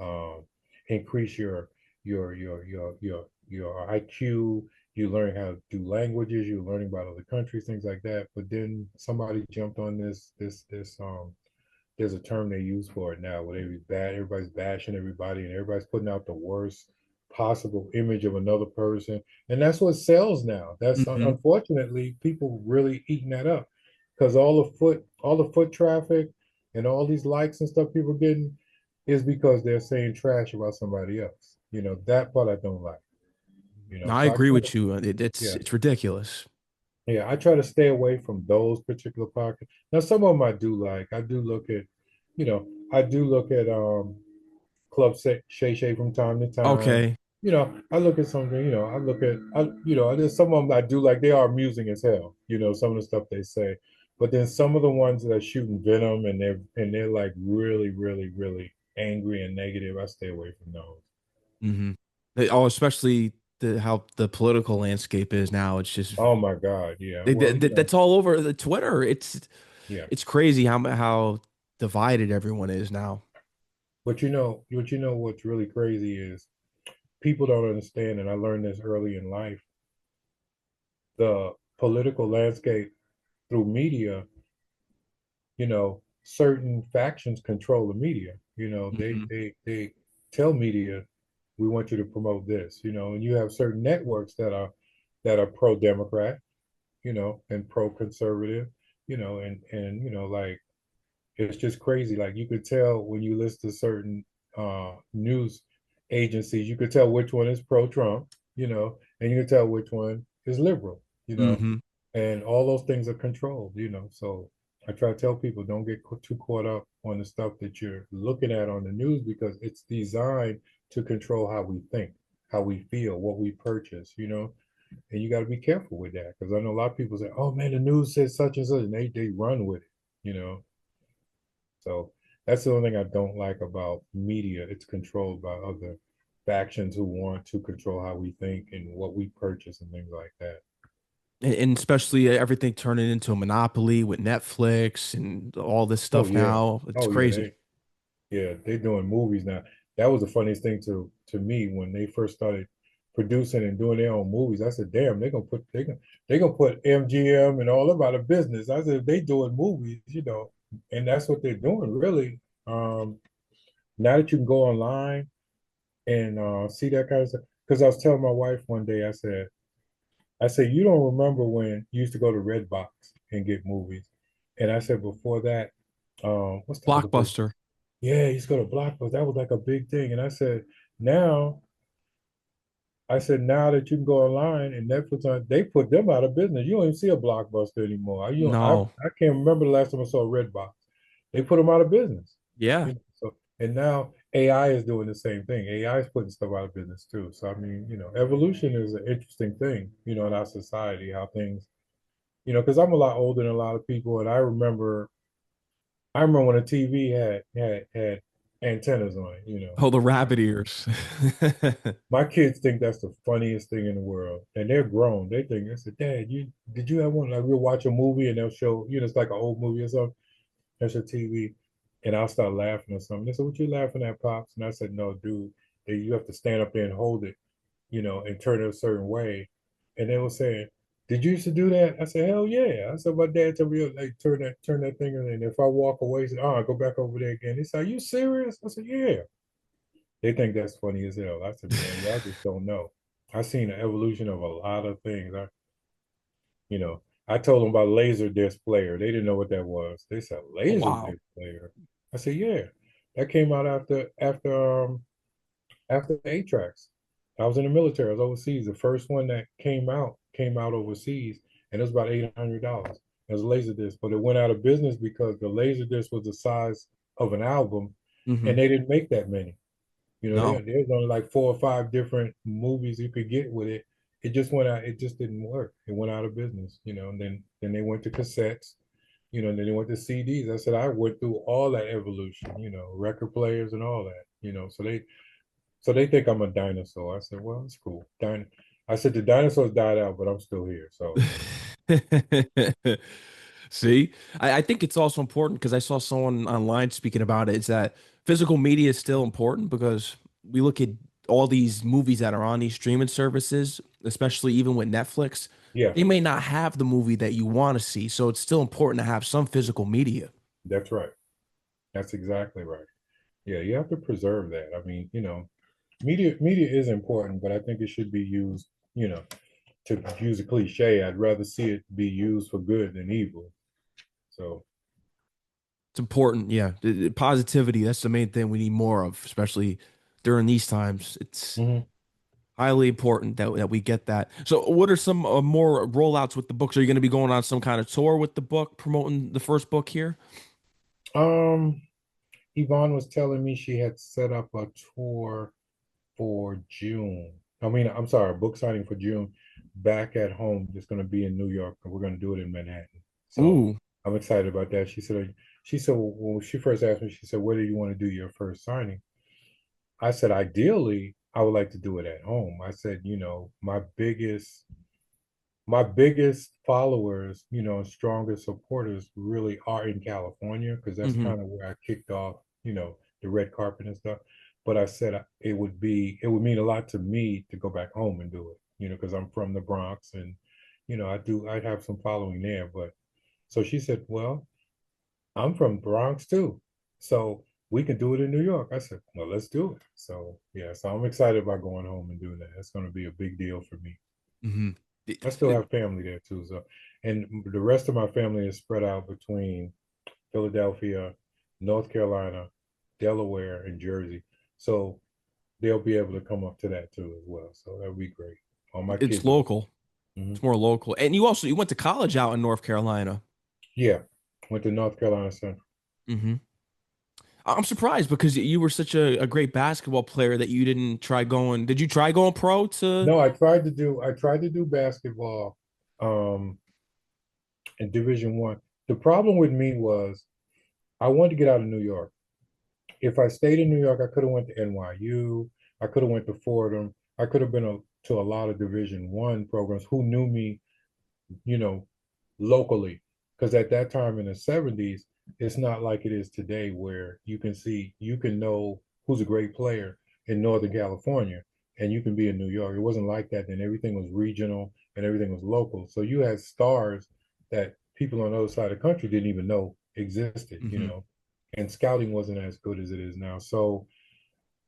um, increase your IQ. You learn how to do languages. You're learning about other countries, things like that. But then somebody jumped on this. There's a term they use for it now, where everybody's bashing everybody, and everybody's putting out the worst possible image of another person, and that's what sells now. That's Hmm. unfortunately people really eating that up because all the foot traffic, and all these likes and stuff people getting is because they're saying trash about somebody else. That part I don't like. No, I So I agree try to, with you. It's yeah, it's ridiculous. yeah, I try to stay away from those particular pockets. Now, some of them I do like. I do look at, you know, I do look at Club Shay Shay from time to time. Okay. I look at something. I look at, there's some of them I do like. They are amusing as hell. Some of the stuff they say, but then some of the ones that are shooting venom and they're like really, really, really angry and negative. I stay away from those. Hmm. Oh, especially how the political landscape is now. It's just Oh my God, yeah. Well, that's all over the Twitter. yeah. It's crazy how divided everyone is now. What's really crazy is people don't understand, and I learned this early in life, the political landscape through media. Certain factions control the media. They Hmm. they tell media, we want you to promote this. And you have certain networks that are pro-Democrat, and pro-conservative, and like it's just crazy. Like you could tell when you listen to certain news agencies, you could tell which one is pro-Trump, and you can tell which one is liberal, Hmm. and all those things are controlled. So I try to tell people don't get too caught up on the stuff that you're looking at on the news because it's designed to control how we think, how we feel, what we purchase. And you got to be careful with that because I know a lot of people say, "Oh man, the news says such and such," and they run with it. So that's the only thing I don't like about media. It's controlled by other factions who want to control how we think and what we purchase and things like that. And especially everything turning into a monopoly with Netflix and all this Oh stuff yeah. now. It's Oh yeah, crazy. they're doing movies now. That was the funniest thing to me when they first started producing and doing their own movies. I said, "Damn, they're gonna put MGM and all them out of business." I said, "They doing movies, and that's what they're doing, really." Now that you can go online and see that kind of stuff. Because I was telling my wife one day, I said, you don't remember when you used to go to Redbox and get movies, and I said before that, what's the other place? Blockbuster. yeah, he's going to Blockbuster. That was like a big thing. And now, now that you can go online and Netflix on, they put them out of business. You don't even see a Blockbuster anymore. No. I can't remember the last time I saw a Redbox. They put them out of business. Yeah. You know, so and now AI is doing the same thing. AI is putting stuff out of business too. So I mean, evolution is an interesting thing, in our society, how things, because I'm a lot older than a lot of people, and I remember when a TV had antennas on it. Oh, the rabbit ears. My kids think that's the funniest thing in the world, and they're grown. They think, I said, Dad, did you have one? Like we'll watch a movie and they'll show, it's like an old movie or something. That's your TV, and I'll start laughing or something. They said, "What you laughing at, pops?" And I said, "No, dude, you have to stand up there and hold it, and turn it a certain way." And they were saying, "Did you used to do that?" I said, "Hell yeah!" I said, "My dad told me like turn that thing, and if I walk away, he said, oh, go back over there again." He said, "Are you serious?" I said, "Yeah." They think that's funny as hell. I said, "Man, y'all just don't know." I've seen the evolution of a lot of things. You know, I told them about laser disc player. They didn't know what that was. They said Oh, laser wow. disc player. I said, yeah, that came out after 8 tracks. I was in the military. I was overseas. The first one that came out overseas, and it was about $800. It was a laser disc, but it went out of business because the laser disc was the size of an album, Hmm. and they didn't make that many. No. There's only like 4 or 5 different movies you could get with it. It just went out. It just didn't work. It went out of business. And then they went to cassettes. And then they went to CDs. I said I went through all that evolution. Record players and all that. So they think I'm a dinosaur. I said, well, it's cool. I said the dinosaurs died out, but I'm still here. So See, I think it's also important because I saw someone online speaking about it. Is that physical media is still important because we look at all these movies that are on these streaming services, especially even with Netflix, yeah, they may not have the movie that you want to see. So it's still important to have some physical media. that's right. That's exactly right. Yeah, you have to preserve that. I mean, media is important, but I think it should be used, to use a cliche, I'd rather see it be used for good than evil. So, It's important, yeah. Positivity, that's the main thing we need more of, especially during these times. It's mhm. highly important that we get that. So, what are some more rollouts with the books? Are you going to be going on some kind of tour with the book, promoting the first book here? um, Yvonne was telling me she had set up a tour for June. I mean, I'm sorry, a book signing for June back at home. It's going to be in New York, and we're going to do it in Manhattan. So Ooh, I'm excited about that. She said when she first asked me, she said, "Where do you want to do your first signing?" I said, "Ideally, I would like to do it at home." I said, my biggest followers, and strongest supporters really are in California because that's hmm, kind of where I kicked off, the red carpet and stuff. But I said it would mean a lot to me to go back home and do it, because I'm from the Bronx and, I'd have some following there. But so she said, well, I'm from Bronx too. So we can do it in New York. I said, well, let's do it. So yeah, so I'm excited about going home and doing that. It's going to be a big deal for me. hmm. I still have family there too. So, and the rest of my family is spread out between Philadelphia, North Carolina, Delaware, and Jersey. So they'll be able to come up to that too as well. So that'll be great. All my It's kids. local. Mhm. It's more local. And you went to college out in North Carolina. Yeah, went to North Carolina Central. Hmm. I'm surprised because you were such a great basketball player that you didn't try going. Did you try going pro to? No, I tried to do basketball um in Division 1. The problem with me was I wanted to get out of New York. If I stayed in New York, I could have went to NYU. I could have went to Fordham. I could have been to a lot of Division 1 programs who knew me, you know, locally. Because at that time in the 70s, it's not like it is today where you can know who's a great player in Northern California and you can be in New York. It wasn't like that then. Everything was regional and everything was local. So you had stars that people on the other side of the country didn't even know existed, Hmm. and scouting wasn't as good as it is now. So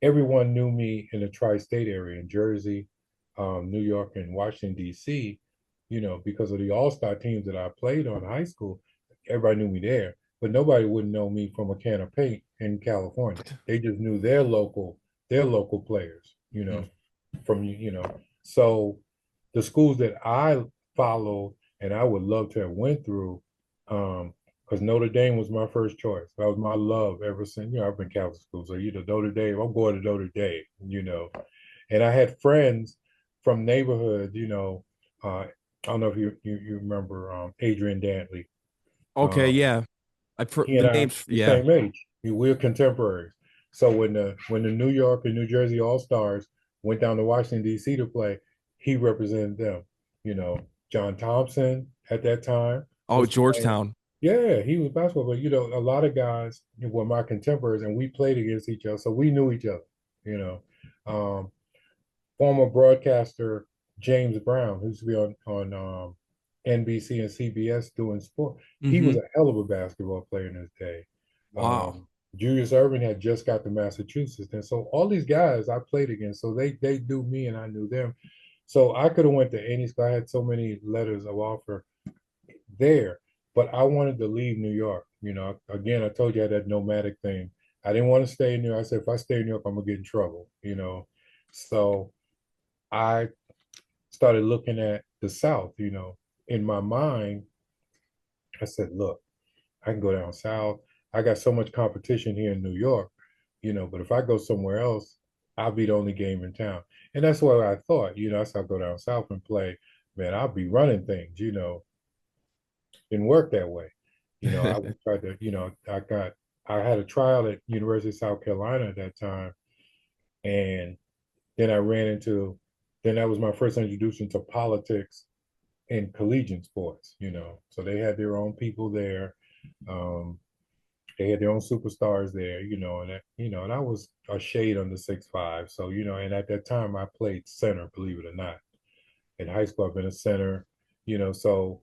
everyone knew me in the tri-state area in Jersey, New York, and Washington D.C. Because of the all-star teams that I played on in high school. Everybody knew me there. but nobody wouldn't know me from a can of paint in California. They just knew their local players, Mhm. from So the schools that I followed and I would love to have went through, because Notre Dame was my first choice. That was my love ever since. I've been Catholic school, so Notre Dame. I'm going to Notre Dame. And I had friends from neighborhoods. I don't know if you remember Adrian Dantley. Okay, Um, yeah. he and The I names, the yeah. same age. We're contemporaries. So when the New York and New Jersey All Stars went down to Washington D.C. to play, he represented them. John Thompson at that time Oh, was playing. Georgetown. Yeah, he was basketball, but a lot of guys were my contemporaries, and we played against each other, so we knew each other. You know, um, Former broadcaster James Brown, who used to be on NBC and CBS doing sport. He was Hmm. a hell of a basketball player in his day. Wow. Julius Erving had just got to Massachusetts, and so all these guys I played against, so they knew me and I knew them. So I could have went to any school. I had so many letters of offer there, but I wanted to leave New York. Again, I told you I had that nomadic thing. I didn't want to stay in New York. I said, if I stay in New York, I'm gonna get in trouble. So I started looking at the South. In my mind, I said, look, I can go down South. I got so much competition here in New York, but if I go somewhere else, I'll be the only game in town. And that's what I thought, I said, I'll go down South and play. Man, I'll be running things. Didn't work that way. I would try to, I had a trial at University of South Carolina at that time. And then I ran into, then that was my first introduction to politics in collegiate sports. So they had their own people there. Um, they had their own superstars there, and I was a shade under 6'5". So, and at that time I played center, believe it or not. In high school, I've been a center, so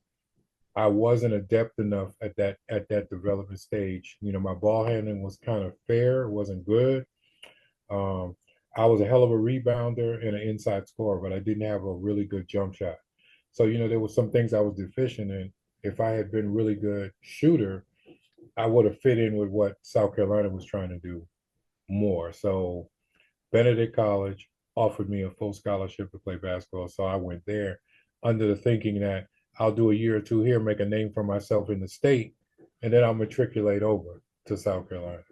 I wasn't adept enough at that development stage. My ball handling was kind of fair, it wasn't good. Um, I was a hell of a rebounder and an inside scorer, but I didn't have a really good jump shot. So, there were some things I was deficient in. If I had been really good shooter, I would have fit in with what South Carolina was trying to do more. So Benedict College offered me a full scholarship to play basketball. So I went there under the thinking that I'll do a year or two here, make a name for myself in the state, and then I'll matriculate over to South Carolina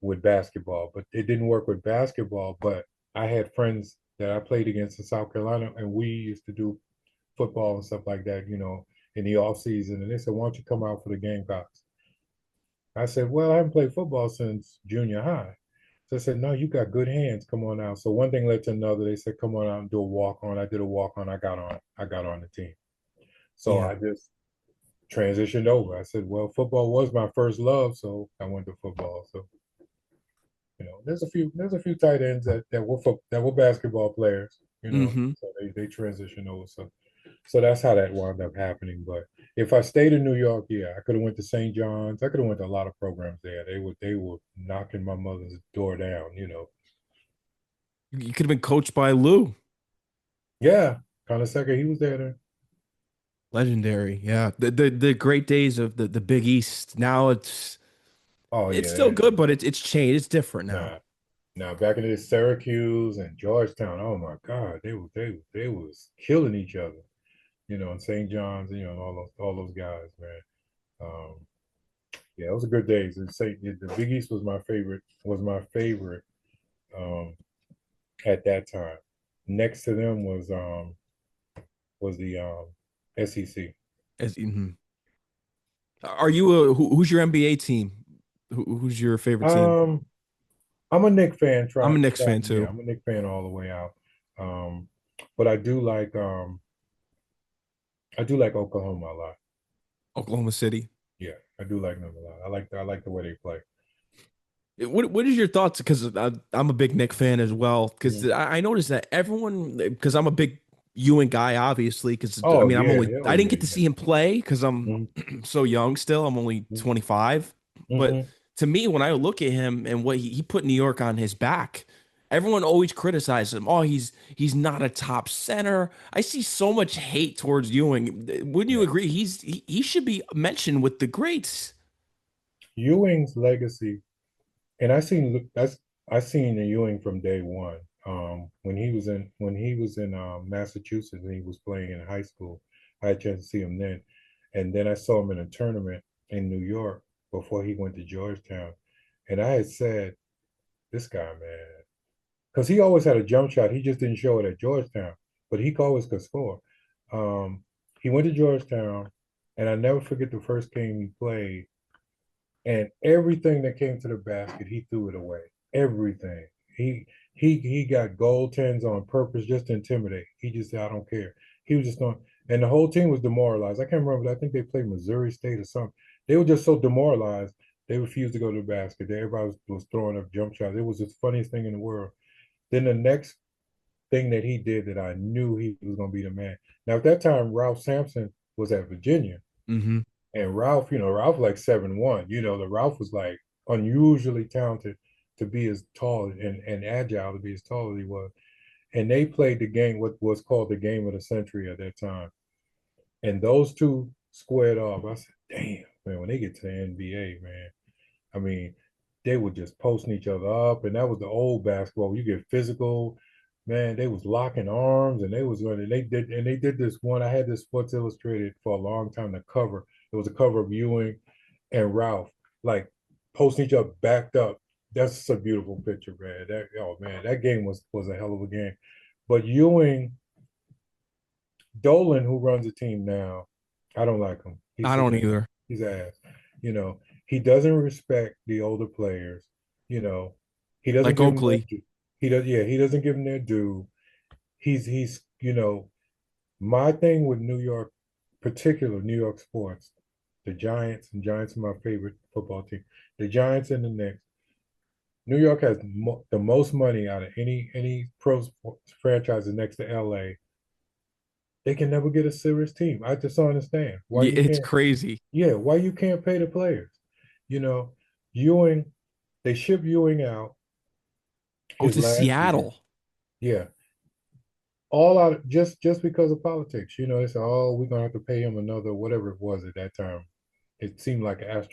with basketball. But it didn't work with basketball. But I had friends that I played against in South Carolina, and we used to do football and stuff like that, in the off season. And they said, "Why don't you come out for the Gamecocks?" I said, "Well, I haven't played football since junior high." So I said, "No, you got good hands. Come on out." So one thing led to another. They said, "Come on out and do a walk on." I did a walk on. I got on. I got on the team. So Yeah. I just transitioned over. I said, "Well, football was my first love, so I went to football." So there's a few tight ends that were basketball players. Hmm. So they transitioned over. So that's how that wound up happening. But if I stayed in New York, yeah, I could have went to St. John's. I could have went to a lot of programs there. They were knocking my mother's door down. You could have been coached by Lou. Yeah, Conoseca, he was there then. Legendary. Yeah. The great days of the Big East. Now Oh it's yeah, still good, but it's changed. It's different now. nah. Now back in the Syracuse and Georgetown, oh my God, they was killing each other, and St. John's, and all those guys, man. Um, yeah, it was a good days. The Big East was my favorite um, at that time. Next to them was the SEC. Mhm. Are you who's your NBA team? Who's your favorite team? Um, I'm a Knick fan. I'm a Knicks fan Yeah, too. I'm a Knick fan all the way out. Um, but I do like Oklahoma a lot. Oklahoma City. Yeah, I do like them a lot. I like the way they play. What is your thoughts? Because I'm a big Nick fan as well. Because Mhm. I noticed that everyone, because I'm a big Ewing guy, obviously. Because I Oh mean, yeah, I hell didn't yeah, get to see him play because I'm yeah. so young still. I'm only Hmm. 25. But Hmm. to me, when I look at him and what he put New York on his back, everyone always criticizes him. Oh, he's not a top center. I see so much hate towards Ewing. Wouldn't you Yeah. agree? He should be mentioned with the greats. Ewing's legacy, and I seen the Ewing from day one. When he was in Massachusetts and he was playing in high school, I had a chance to see him then, and then I saw him in a tournament in New York before he went to Georgetown, and I had said, "This guy, man," because he always had a jump shot. He just didn't show it at Georgetown, but he always could score. Um, he went to Georgetown, and I never forget the first game he played. And everything that came to the basket, he threw it away. Everything. He got goaltends on purpose just to intimidate. He just said, I don't care. He was just going, and the whole team was demoralized. I can't remember. I think they played Missouri State or something. They were just so demoralized. They refused to go to the basket. Everybody was throwing up jump shots. It was the funniest thing in the world. Then the next thing that he did that I knew he was going to be the man. Now at that time, Ralph Sampson was at Virginia, Mm-hmm. and Ralph, Ralph like 7'1". The Ralph was like unusually talented to be as tall and agile to be as tall as he was. And they played the game, what was called the game of the century at that time. And those two squared off. I said, damn, man, when they get to the NBA, man, I mean, they were just posting each other up, and that was the old basketball. You get physical, man. They was locking arms, and they did this one. I had this Sports Illustrated for a long time. The cover, it was a cover of Ewing and Ralph, like posting each other backed up. That's just a beautiful picture, man. That game was a hell of a game. But Ewing, Dolan, who runs the team now, I don't like him. I He's don't ass. either. He's ass. You know, he doesn't respect the older players. You know, he doesn't Like give them their Oakley. due. He does. Yeah, he doesn't give them their due. He's. My thing with New York, particular New York sports, the Giants, and Giants are my favorite football team. The Giants and the Knicks. New York has the most money out of any pro sports franchise next to LA. They can never get a serious team. I just don't understand why Yeah, you it's can't. crazy. Yeah, why you can't pay the players? You know, Ewing, they shipped Ewing out Oh, his to last year. Seattle. Yeah, all out just because of politics. They said, "Oh, we're gonna have to pay him another whatever it was at that time." It seemed like an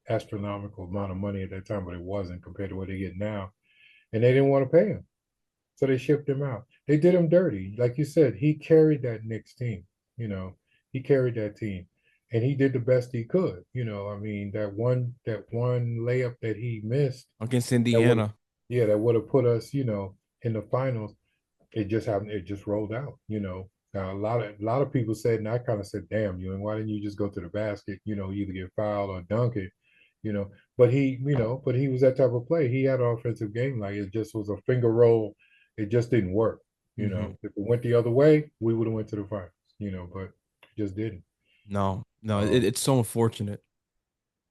astronomical amount of money at that time, but it wasn't compared to what they get now. And they didn't want to pay him, so they shipped him out. They did him dirty, like you said. He carried that Knicks team. You know, he carried that team, and he did the best he could. I mean, that one layup that he missed, Against that would have, Indiana. yeah, that would have put us, in the finals. It just happened. It just rolled out. Now a lot of people said, and I kind of said, "Damn, you, and why didn't you just go to the basket? Either get fouled or dunk it." You know, but he was that type of play. He had an offensive game. Like it just was a finger roll. It just didn't work. Hmm. If it went the other way, we would have went to the finals. But it just didn't. No, no, Um, it's so unfortunate.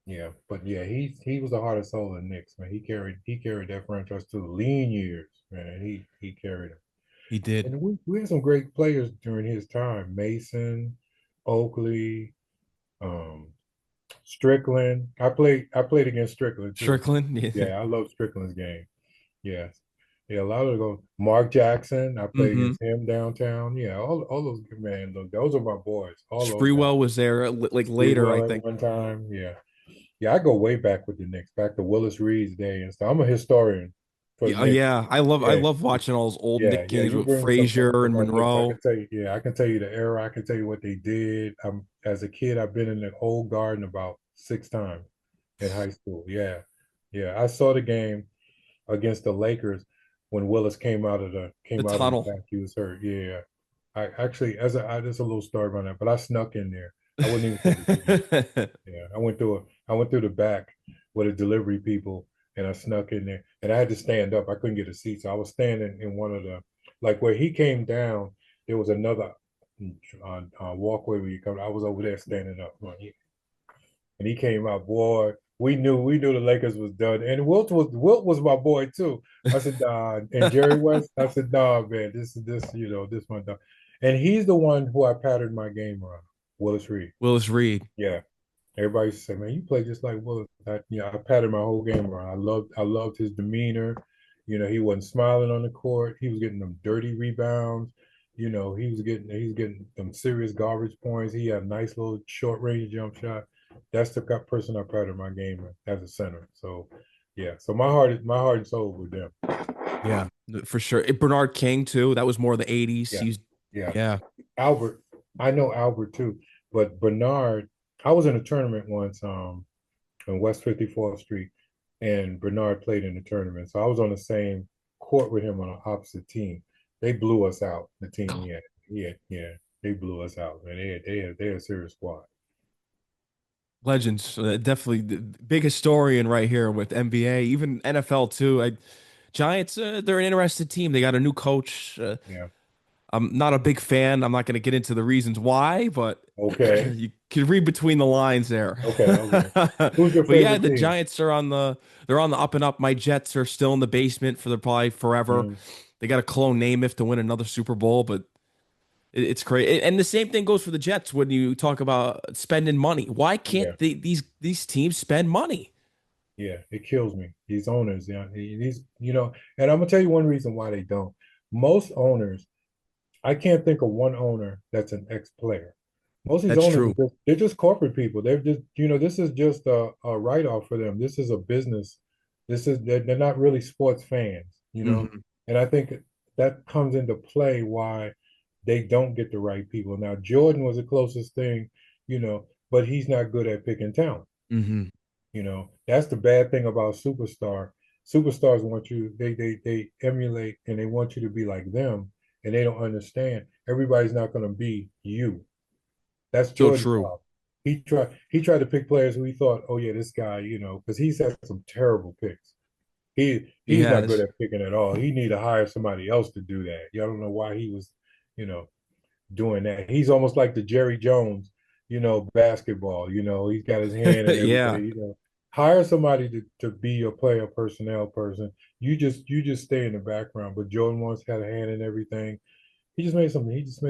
yeah, but yeah, he was the hardest soul in Knicks, man. He carried that franchise to the lean years, man. He carried it. He did. And we had some great players during his time. Mason, Oakley, um, Strickland. I played against Strickland too. Strickland. Yeah. Yeah, I love Strickland's game. Yes. Yeah, a lot of those. Mark Jackson, I played Hmm. against him downtown. Yeah, all those, man, look, those are my boys. All those guys. Spreewell was there like later, I Sprewell at think. one time. Yeah. Yeah, I go way back with the Knicks, back to Willis Reed's day and stuff. I'm a historian for the Yeah, Knicks. yeah. I Yeah, love watching all those old yeah, Nick yeah. games You with bring something up Frazier and about Knicks, I Monroe. can tell you. Yeah, I can tell you the era. I can tell you what they did. As a kid, I've been in the old garden about 6 times in high school. Yeah, yeah. I saw the game against the Lakers when Willis The came out of the tunnel. back. He was hurt. Yeah, I actually, there's a little story about that, but I snuck in there. I wasn't even supposed to be there. Yeah, I went through the back with the delivery people, and I snuck in there. And I had to stand up. I couldn't get a seat, so I was standing in one of the, like where he came down. There was another walkway where you come. I was over there standing up, and he came out. Boy, we knew the Lakers was done. And Wilt was my boy too. I said, and Jerry West. I said, nah, man, this one, dog. And he's the one who I patterned my game around. Willis Reed. Willis Reed. Yeah. Everybody used to say, "Man, you play just like Willis." I patted my whole game around. I loved his demeanor. He wasn't smiling on the court. He was getting them dirty rebounds. He was getting them serious garbage points. He had a nice little short range jump shot. that's the person I pattern my game as a center. So yeah, so my heart and soul with them. Yeah, for sure. Bernard King too. That was more of the 80s. Yeah, He's yeah. yeah. Albert, I know Albert too, but Bernard, I was in a tournament once on West 54th Street, and Bernard played in the tournament. So I was on the same court with him on an opposite team. They blew us out. The team he had, yeah, they blew us out. Man, they had a serious squad. Legends, definitely the big historian right here with NBA, even NFL too. Giants, they're an interested team. They got a new coach. Yeah. I'm not a big fan. I'm not going to get into the reasons why, but Okay. you can read between the lines there. Okay. Okay. Who's your But yeah, favorite the team? Giants are on they're on the up and up. My Jets are still in the basement for the probably forever. Mm, They got to clone Namath to win another Super Bowl, but it's crazy. And the same thing goes for the Jets when you talk about spending money. Why yeah. can't these teams spend money? Yeah. It kills me. These owners, yeah, these, and I'm gonna tell you one reason why they don't. Most owners, I can't think of one owner that's an ex-player. Most of these That's owners true. they're just corporate people. They're just, this is just a write-off for them. This is a business. They're not really sports fans. Hmm. And I think that comes into play why they don't get the right people. Now, Jordan was the closest thing, but he's not good at picking talent. Hmm. That's the bad thing about superstar. Superstars want you, they emulate and they want you to be like them, and they don't understand. Everybody's not going to be you. That's So Jordan's true. problem. He tried to pick players who he thought, oh yeah, this guy, because he's had some terrible picks. He He's not good has. at picking at all. He need to hire somebody else to do that. Y'all don't know why he was, you know, doing that. He's almost like the Jerry Jones, basketball. He's got his hand in Yeah. everything. Hire somebody to be your player personnel person. You just stay in the background. But Jordan once had a hand in everything. He just made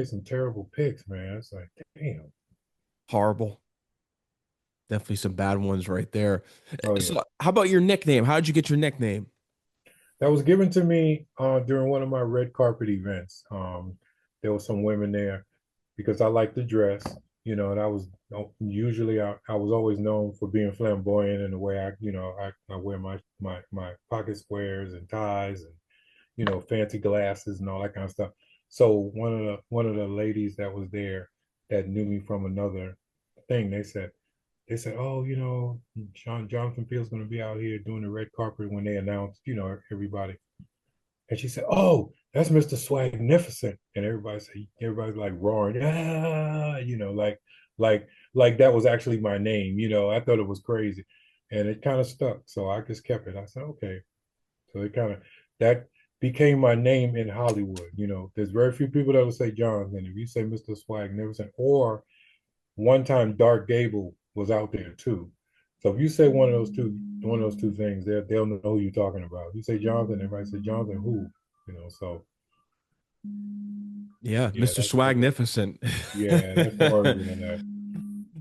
some terrible picks, man. It's like, damn. Horrible. Definitely some bad ones right there. Oh yeah. So, how about your nickname? How did you get your nickname? That was given to me during one of my red carpet events. There were some women there because I like to dress, and I was usually I was always known for being flamboyant in the way I wear my pocket squares and ties and fancy glasses and all that kind of stuff. So one of the ladies that was there that knew me from another thing, they said, oh, Sean Jonathan Field's going to be out here doing the red carpet when they announced, everybody. And she said, oh, that's Mr. Swagnificent. And everybody's like roaring, like that was actually my name. I thought it was crazy. And it kind of stuck. So I just kept it. I said, okay. So that became my name in Hollywood. There's very few people that will say Jonathan. If you say Mr. Swagnificent, or one time Dark Gable was out there too. So if you say one of those two things, they'll know who you're talking about. If you say Jonathan, everybody say Jonathan who? So Yeah, yeah, Mr. Swagnificent. that's the origin of that.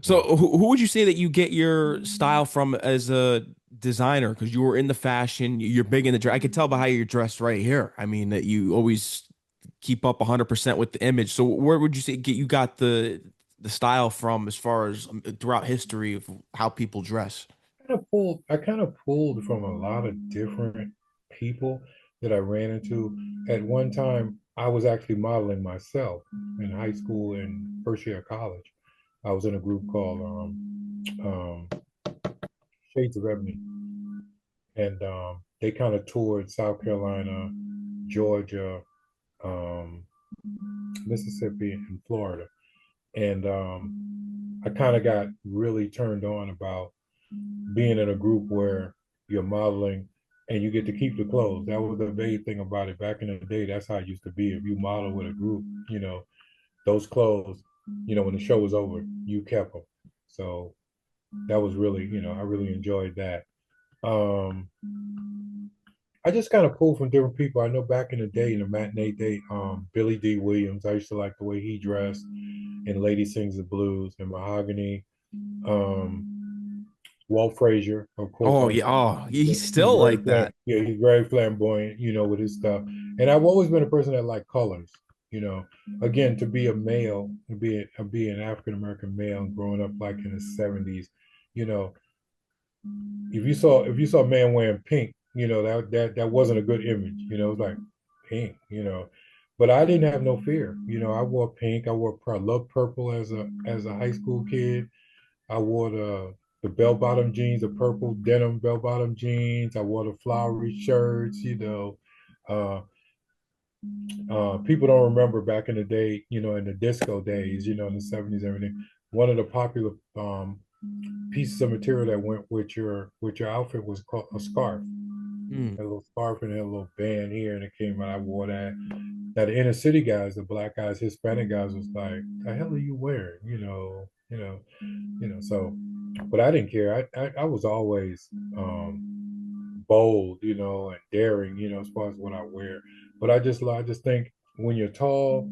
So, Yeah. who would you say that you get your style from as a designer? Because you were in the fashion, you're big in the dress. I could tell by how you're dressed right here. I mean, that you always keep up 100% with the image. So, where would you say you got the style from as far as throughout history of how people dress? I kind of pulled from a lot of different people that I ran into. At one time, I was actually modeling myself in high school and first year of college. I was in a group called Shades of Ebony, and they kind of toured South Carolina, Georgia, um, Mississippi, and Florida. And I kind of got really turned on about being in a group where you're modeling and you get to keep the clothes. That was the big thing about it back in the day. That's how it used to be. If you model with a group, those clothes, when the show was over, you kept them. So that was really, I really enjoyed that. Um, I just kind of pulled from different people. I know back in the day, in the matinee day, Billy D. Williams, I used to like the way he dressed and Lady Sings the Blues and Mahogany. Walt Frazier, of course, Oh also yeah, oh he's he's still very like that. yeah, he's very flamboyant, with his stuff. And I've always been a person that liked colors. You know, Again, to be a male, to be an African American male, and growing up like in the '70s. you know, if you saw a man wearing pink, that wasn't a good image. It was like pink, But I didn't have no fear. I wore pink. I loved purple as a high school kid. I wore the bell bottom jeans, the purple denim bell bottom jeans. I wore the flowery shirts. Uh, People don't remember back in the day, in the disco days, in the '70s, everything. One of the popular pieces of material that went with your outfit was called a scarf. Mm. A little scarf and a little band here, and it came out. I wore that. Now the inner city guys, the black guys, Hispanic guys, was like, "The hell are you wearing?" So, but I didn't care. I was always bold, and daring, as far as what I wear. But I just think when you're tall,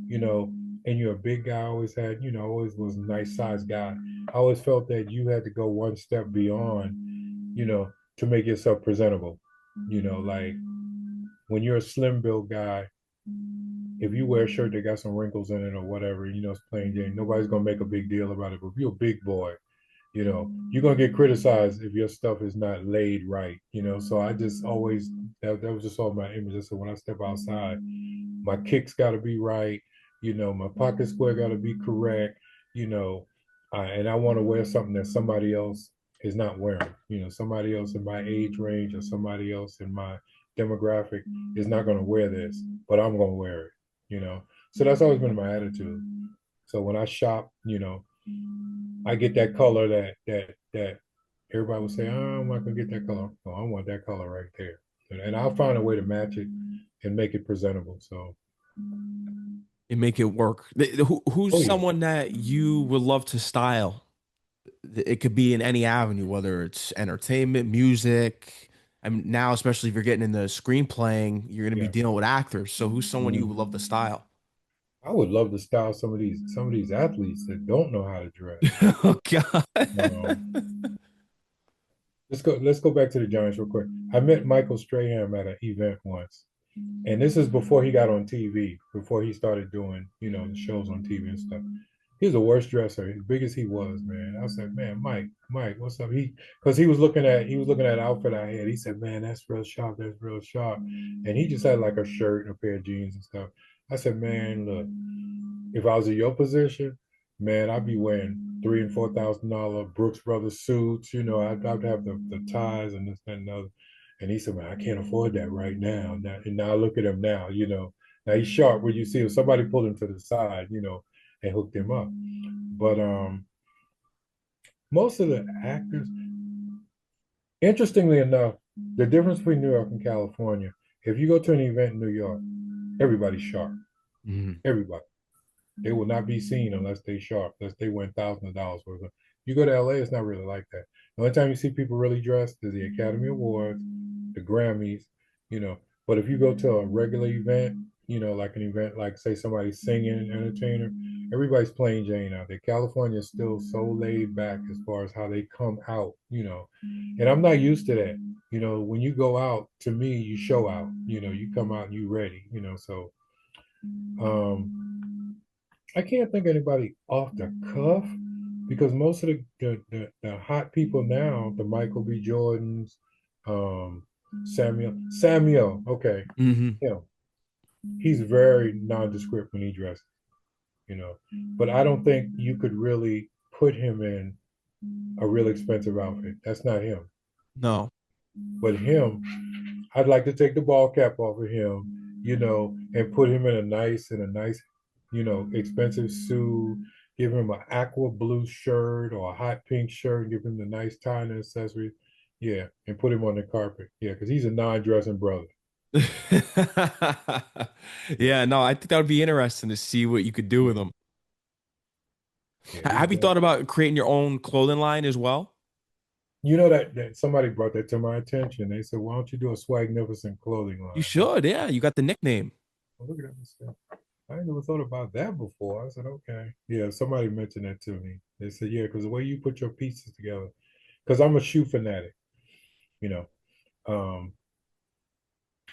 you know, and you're a big guy, I always had, always was a nice sized guy. I always felt that you had to go one step beyond, to make yourself presentable. Like when you're a slim built guy, if you wear a shirt that got some wrinkles in it or whatever, it's plain Jane, nobody's gonna make a big deal about it. But if you're a big boy, you're gonna get criticized if your stuff is not laid right. So I just always that was just all my image. So when I step outside, my kicks got to be right. My pocket square got to be correct. And I want to wear something that somebody else is not wearing. Somebody else in my age range or somebody else in my demographic is not going to wear this, but I'm going to wear it. So that's always been my attitude. So when I shop, I get that color that everybody will say, oh, I'm not gonna get that color. Oh, I want that color right there. And I'll find a way to match it and make it presentable. So, And make it work. Who's oh yeah. someone that you would love to style? It could be in any avenue, whether it's entertainment, music. I mean, now, especially if you're getting into screenplaying, you're going to be Yeah. dealing with actors. So, who's someone you would love to style? I would love to style some of these athletes that don't know how to dress. Oh God. Um, let's go back to the Giants real quick. I met Michael Strahan at an event once. And this is before he got on TV, before he started doing, the shows on TV and stuff. He was the worst dresser, as big as he was, man. I said, man, Mike, what's up? Because he was looking at an outfit I had. He said, man, that's real sharp, that's real sharp. And he just had like a shirt and a pair of jeans and stuff. I said, man, look, if I was in your position, man, I'd be wearing $3,000 and $4,000 Brooks Brothers suits. I'd have the ties and this, that, and the other. And he said, man, I can't afford that right now. And now look at him now, Now he's sharp where you see if somebody pulled him to the side, and hooked him up. But most of the actors, interestingly enough, the difference between New York and California, if you go to an event in New York, everybody's sharp. Mhm. Everybody. They will not be seen unless they sharp, unless they win thousands of dollars worth of. You go to LA, it's not really like that. The only time you see people really dressed is the Academy Awards, the Grammys, you know. But if you go to a regular event, like an event like say somebody's singing, entertainer, everybody's plain Jane out there. California is still so laid back as far as how they come out. And I'm not used to that. When you go out, to me, you show out. You come out and you ready. So I can't think of anybody off the cuff because most of the hot people now, the Michael B. Jordans, um, Samuel, okay, Mhm. him. He's very nondescript when he dresses, you know. But I don't think you could really put him in a real expensive outfit. That's not him. No. But him, I'd like to take the ball cap off of him, and put him in a nice, expensive suit. Give him an aqua blue shirt or a hot pink shirt. Give him the nice tie and accessories. Yeah, and put him on the carpet. Yeah, because he's a non-dressing brother. Yeah, no, I think that would be interesting to see what you could do with Yeah, them. yeah, he's Have you dope. thought about creating your own clothing line as well? That somebody brought that to my attention. They said, "Why don't you do a Swagnificent clothing You line?" should, yeah. You got the nickname. Well, look at that. I never thought about that before. I said, okay. Yeah, somebody mentioned that to me. They said, yeah, because the way you put your pieces together, because I'm a shoe fanatic, you know. Um,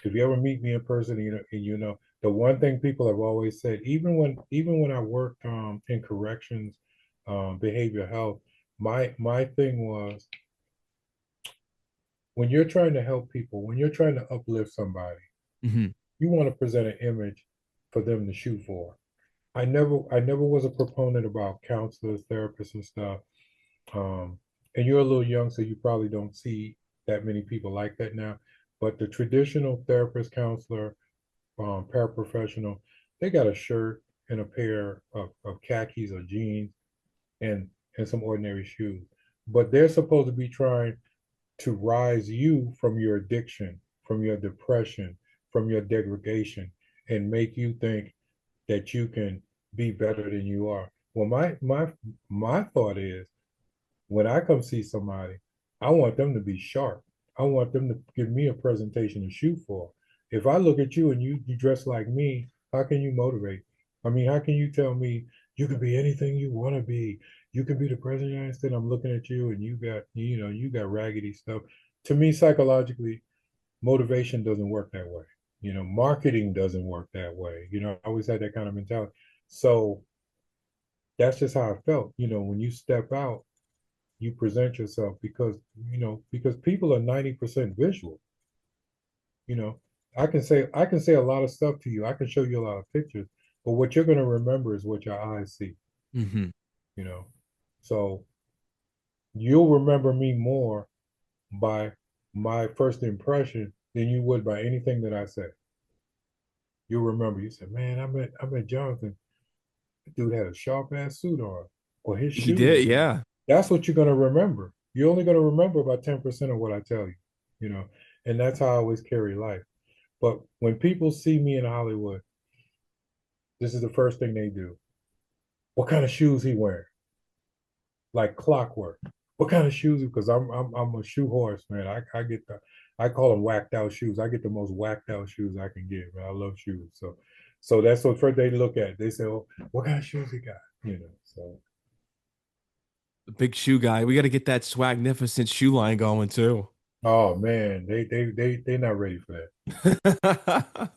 if you ever meet me in person, the one thing people have always said, even when I worked in corrections, behavioral health, my thing was when you're trying to help people, when you're trying to uplift somebody, Hmm. you want to present an image for them to shoot for. I never was a proponent about counselors, therapists, and stuff. Um, and you're a little young, so you probably don't see that many people like that now. But the traditional therapist, counselor, paraprofessional, they got a shirt and a pair of khakis or jeans and some ordinary shoes. But they're supposed to be trying to rise you from your addiction, from your depression, from your degradation, and make you think that you can be better than you are. Well, my thought is when I come see somebody, I want them to be sharp. I want them to give me a presentation to shoot for. If I look at you and you dress like me, how can you motivate? I mean, how can you tell me you can be anything you want to be? You can be the president of the United States. I'm looking at you and you got raggedy stuff. To me, psychologically, motivation doesn't work that way. Marketing doesn't work that way. I always had that kind of mentality. So that's just how I felt. When you step out, you present yourself because people are 90% visual. You know, I can say a lot of stuff to you. I can show you a lot of pictures, but what you're going to remember is what your eyes see. Hmm. You know, so you'll remember me more by my first impression than you would by anything that I say. You'll remember. You said, "Man, I met Jonathan. That dude had a sharp ass suit on, or his He shoes." did, yeah. That's what you're going to remember. You're only going to remember about 10% of what I tell you, you know, and that's how I always carry life. But when people see me in Hollywood, this is the first thing they do. What kind of shoes he wearing? Like clockwork. What kind of shoes? Because I'm a shoe horse, man. I call them whacked out shoes. I get the most whacked out shoes I can get, man. I love shoes. So that's what first they look at. They say, "Oh, what kind of shoes he got?" So The big shoe guy. We got to get that swagnificent shoe line going too. oh man, they're not ready for that.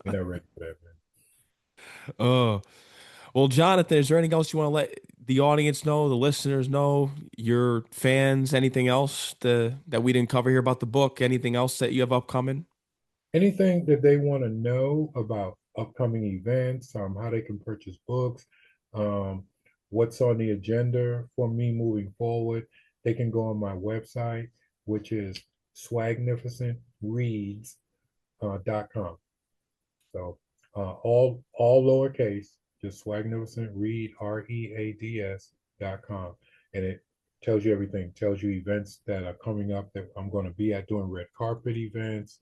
They're not ready for that, man. Oh, well, Jonathan, is there anything else you want to let the audience know, the listeners know, your fans, anything else that we didn't cover here about the book? Anything else that you have upcoming? Anything that they want to know about upcoming events, how they can purchase books, um, what's on the agenda for me moving forward, they can go on my website, which is swagnificentreads.com. So all lowercase, just swagnificent read reads.com, and it tells you everything. Tells you events that are coming up that I'm going to be at doing red carpet events.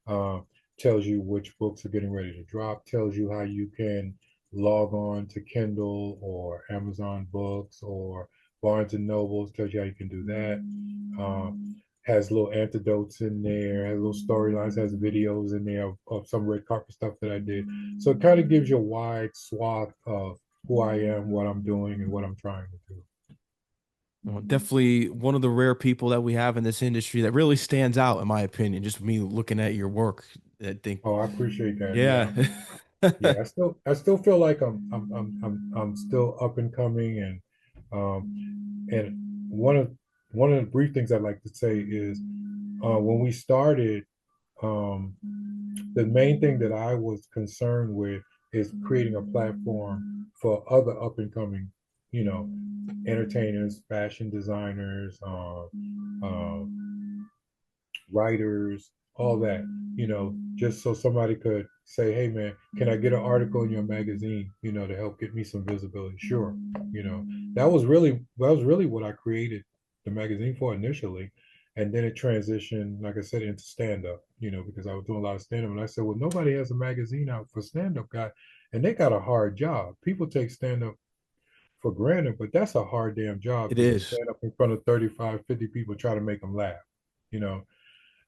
Uh, Tells you which books are getting ready to drop. Tells you how you can log on to Kindle or Amazon Books or Barnes and Nobles. Tells you how you can do that. Has little anecdotes in there, has little storylines, has videos in there of some red carpet stuff that I did. So it kind of gives you a wide swath of who I am, what I'm doing, and what I'm trying to do. Well, definitely one of the rare people that we have in this industry that really stands out, in my opinion. Just me looking at your work, I think, Oh, I appreciate that. Yeah, yeah. yeah. I still feel like I'm still up and coming, and one of the brief things I'd like to say is when we started, um, the main thing that I was concerned with is creating a platform for other up and coming, you know, entertainers, fashion designers, uh, writers, all that, just so somebody could say, hey man, can I get an article in your magazine, to help get me some visibility? Sure. That was really what I created the magazine for initially. And then it transitioned, like I said, into stand-up, because I was doing a lot of stand-up. And I said, well, nobody has a magazine out for stand-up guy. And they got a hard job. People take stand-up for granted, but that's a hard damn job It just to is. stand up in front of 35, 50 people, try to make them laugh, you know.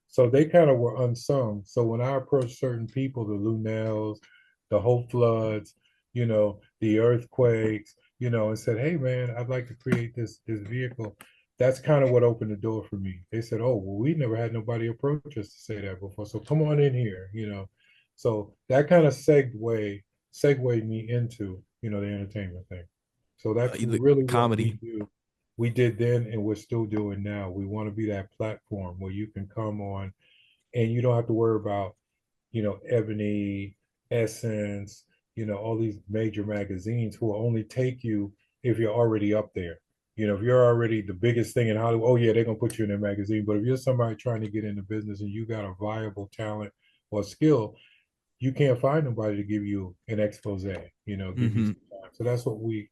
So they kind of were unsung. So when I approached certain people, the Lunels, the Hope Floods, the earthquakes, and said, "Hey man, I'd like to create this vehicle." That's kind of what opened the door for me. They said, "Oh, well, we never had nobody approach us to say that before. So come on in here." So that kind of segued me into the entertainment thing. So that's The really what we comedy. do. we did then and we're still doing now. We want to be that platform where you can come on and you don't have to worry about, Ebony, Essence, all these major magazines who will only take you if you're already up there. If you're already the biggest thing in Hollywood, oh yeah, they're gonna put you in their magazine. But if you're somebody trying to get into business and you got a viable talent or skill, you can't find nobody to give you an expose, give you Hmm. some time. So that's what we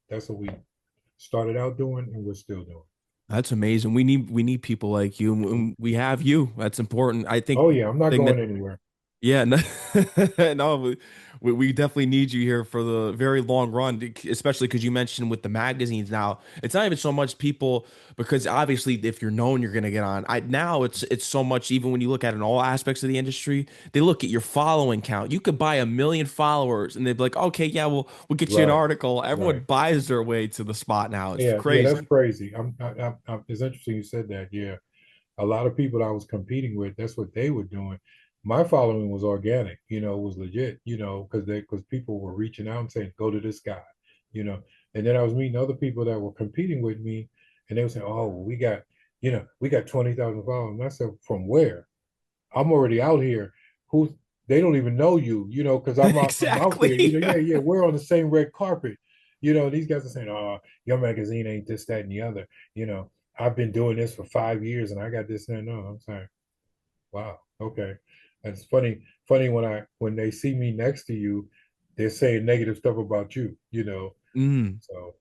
started out doing and we're still doing. That's amazing. We need people like you, and we have you. That's important. I think Oh yeah, I'm not thing going that anywhere. yeah, no, no, we definitely need you here for the very long run, especially because you mentioned with the magazines now. It's not even so much people because obviously if you're known, you're gonna get on. Now it's so much even when you look at it in all aspects of the industry, they look at your following count. You could buy 1 million followers and they'd be like, okay, yeah, we'll get you an Right, article. right. Everyone buys their way to the spot now. It's Yeah, yeah, that's crazy. crazy. It's interesting you said that. Yeah, a lot of people I was competing with, that's what they were doing. My following was organic, was legit, because people were reaching out and saying, go to this guy, you know. And then I was meeting other people that were competing with me, and they were saying, oh, we got 20,000 followers. And I said, from where? I'm already out here. Who They don't even know you, because I'm out there, Exactly. yeah, yeah, we're on the same red carpet. These guys are saying, oh, your magazine ain't this, that, and the other. You know, I've been doing this for 5 years and I got this and that. No, I'm saying, wow, okay. And it's funny when they see me next to you, they're saying negative stuff about you, Mm, so,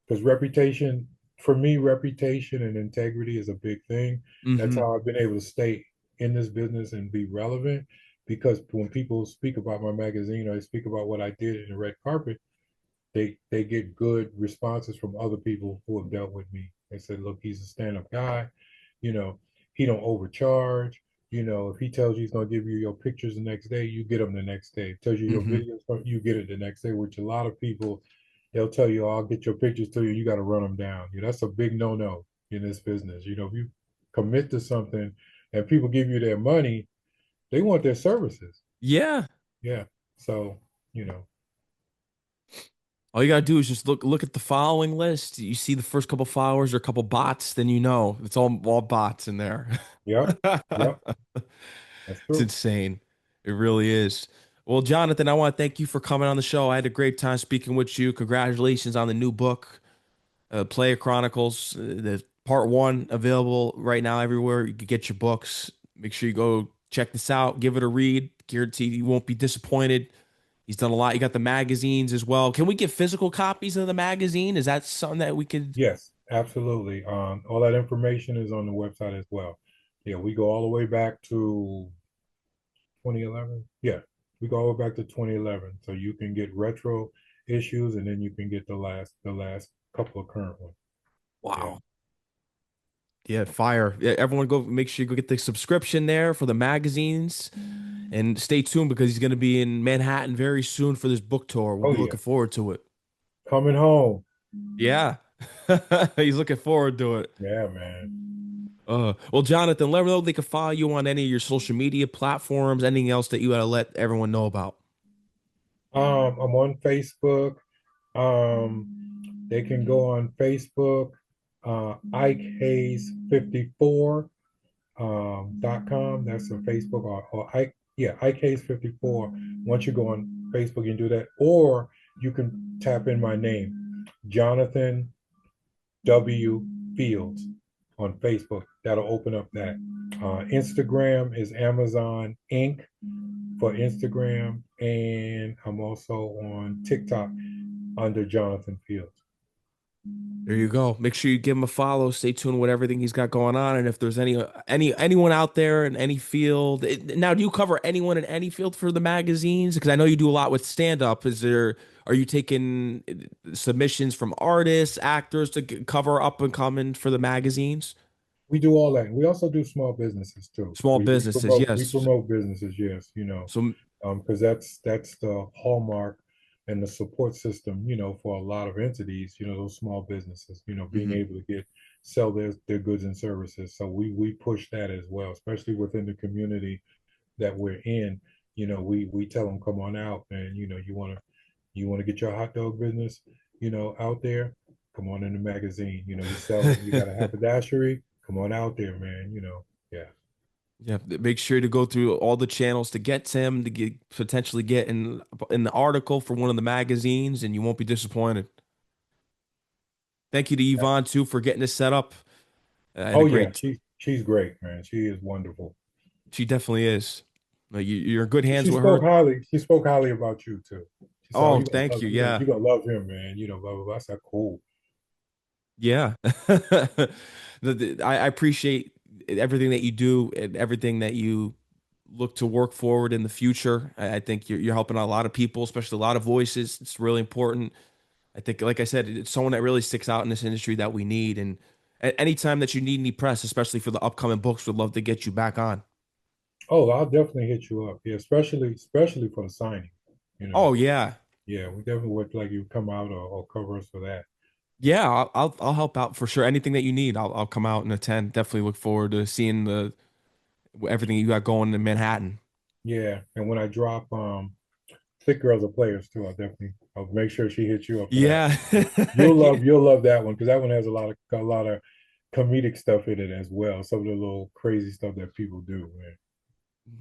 because reputation, for me, reputation and integrity is a big thing. That's hmm. how I've been able to stay in this business and be relevant. Because when people speak about my magazine or they speak about what I did in the red carpet, they get good responses from other people who have dealt with me. They said, look, he's a stand-up guy, you know, he don't overcharge. If he tells you he's gonna give you your pictures the next day, you get them the next day. If he tells you your Hmm. videos, you get it the next day, which a lot of people, they'll tell you, oh, I'll get your pictures to you, you got to run them down. That's a big no-no in this business. If you commit to something and people give you their money, they want their services. Yeah. Yeah. So, you know, All you gotta do is just look at the following list. You see the first couple followers or a couple bots, then you know it's all bots in there. yep, yep, that's It's true. insane. It really is. Well, Jonathan, I want to thank you for coming on the show. I had a great time speaking with you. Congratulations on the new book, Playa Chronicles. The part one available right now everywhere. You can get your books. Make sure you go check this out. Give it a read. Guaranteed you won't be disappointed. He's done a lot. You got the magazines as well. Can we get physical copies of the magazine? Is that something that we could? Yes, absolutely. All that information is on the website as well. Yeah, we go all the way back to 2011. Yeah, we go all the way back to 2011. So you can get retro issues, and then you can get the last couple of current ones. Yeah. Wow. Yeah, fire. Yeah, everyone go make sure you go get the subscription there for the magazines and stay tuned because he's going to be in Manhattan very soon for this book tour. We'll Oh be yeah, looking forward to it. coming home. Yeah. He's looking forward to it. Yeah, man. Well, Jonathan, let me know if they can follow you on any of your social media platforms, anything else that you gotta let everyone know about. I'm on Facebook. They can go on Facebook, Ike Hayes 54 .com. That's a Facebook or Ike, yeah, Ike Hayes 54. Once you go on Facebook, you can do that, or you can tap in my name, Jonathan W. Fields, on Facebook. That'll open up that. Instagram is Amazon Inc. for Instagram, and I'm also on TikTok under Jonathan Fields. There you go. Make sure you give him a follow. Stay tuned with everything he's got going on. And if there's anyone out there in any field, now do you cover anyone in any field for the magazines? Because I know you do a lot with stand up. Are you taking submissions from artists, actors to cover up and coming for the magazines? We do all that. We also do small businesses too. Small We businesses, promote we yes. promote businesses, yes, So, because that's the hallmark and the support system, for a lot of entities, those small businesses, being mhm. able to sell their goods and services. So we push that as well, especially within the community that we're in. We tell them, come on out, and you want to get your hot dog business, out there. come on in the magazine. You sell, you got a haberdashery, come on out there, man. Yeah. Yeah, make sure to go through all the channels to get to him to get potentially get in the article for one of the magazines, and you won't be disappointed. Thank you to Yvonne too for getting this set up. I had a Oh yeah, great. she's great, man. She is wonderful. She definitely is. You're in good hands She with spoke her. highly. She spoke highly about you too. She said, "Oh, Oh, thank you. you Yeah, gonna love him, man." Blah blah blah. I said, "Cool." yeah. I appreciate everything that you do and everything that you look to work forward in the future. I think you're helping out a lot of people, especially a lot of voices. It's really important. I think, like I said, it's someone that really sticks out in this industry that we need. And at any time that you need any press, especially for the upcoming books, we'd love to get you back on. Oh, I'll definitely hit you up. Yeah, especially for the signing. You know, Oh yeah, yeah, we definitely would like you come out or cover us for that. yeah. I'll help out for sure. Anything that you need, I'll come out and attend. Definitely look forward to seeing the everything you got going in Manhattan. Yeah, and when I drop Thick Girls Are Players too, I'll make sure she hits you up for that. Yeah. You'll love that one because that one has a lot of comedic stuff in it as well. Some of the little crazy stuff that people do, man.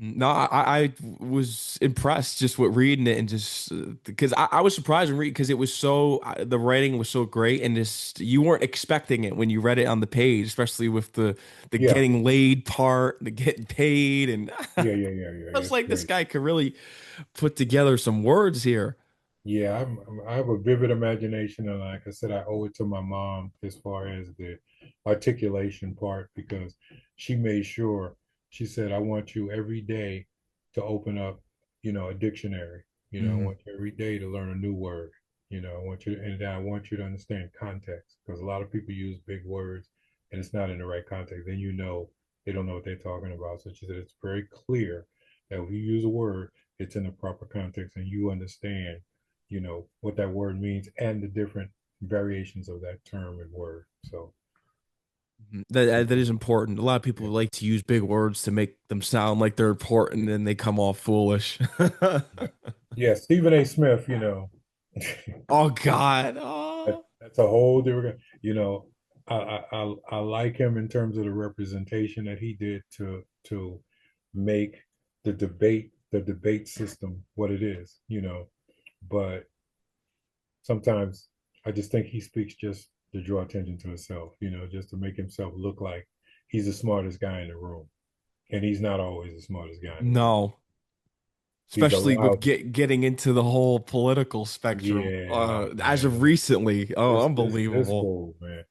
No, I was impressed just with reading it and just because I was surprised when reading because it was so the writing was so great and just you weren't expecting it when you read it on the page, especially with the Yeah, getting laid part, the getting paid, and I yeah. was It's like, this great. guy could really put together some words here. Yeah, I have a vivid imagination, and like I said, I owe it to my mom as far as the articulation part because she made sure she said, "I want you every day to open up, a dictionary. I Hmm. want you every day to learn a new word. I want you to understand context because a lot of people use big words and it's not in the right context. Then they don't know what they're talking about. So she said it's very clear that if you use a word, it's in the proper context and you understand." What that word means and the different variations of that term and word. So That is important. A lot of people yeah, like to use big words to make them sound like they're important and they come off foolish. yeah, yeah. Stephen A. Smith, Oh God. that, Oh. that's a whole different. I like him in terms of the representation that he did to make the debate system what it is. But sometimes I just think he speaks just to draw attention to himself. Just to make himself look like he's the smartest guy in the room. And he's not always the smartest guy in the room. No. He's Especially with allowed. getting into the whole political spectrum Yeah, oh as of man, recently. Oh, this unbelievable. fool, man.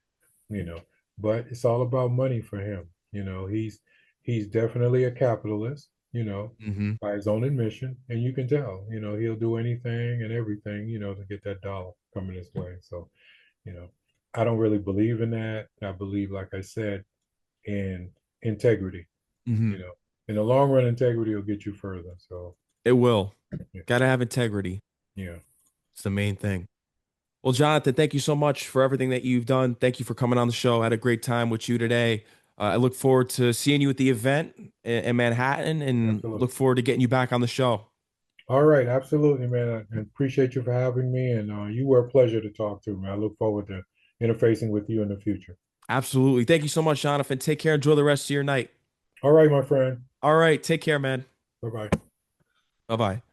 You know, but it's all about money for him. He's definitely a capitalist. Hmm. By his own admission, and you can tell. He'll do anything and everything. To get that dollar coming his way. So, you know, I don't really believe in that. I believe, like I said, in integrity. Hmm. You know, in the long run, integrity will get you further. So, It will. yeah, Gotta have integrity. yeah. It's the main thing. Well, Jonathan, thank you so much for everything that you've done. Thank you for coming on the show. I had a great time with you today. I look forward to seeing you at the event in Manhattan and Absolutely. look forward to getting you back on the show. All right, absolutely, man. I appreciate you for having me, and you were a pleasure to talk to, man. I look forward to interfacing with you in the future. Absolutely. Thank you so much, Jonathan. Take care. Enjoy the rest of your night. All right, my friend. All right. Take care, man. Bye bye. Bye bye.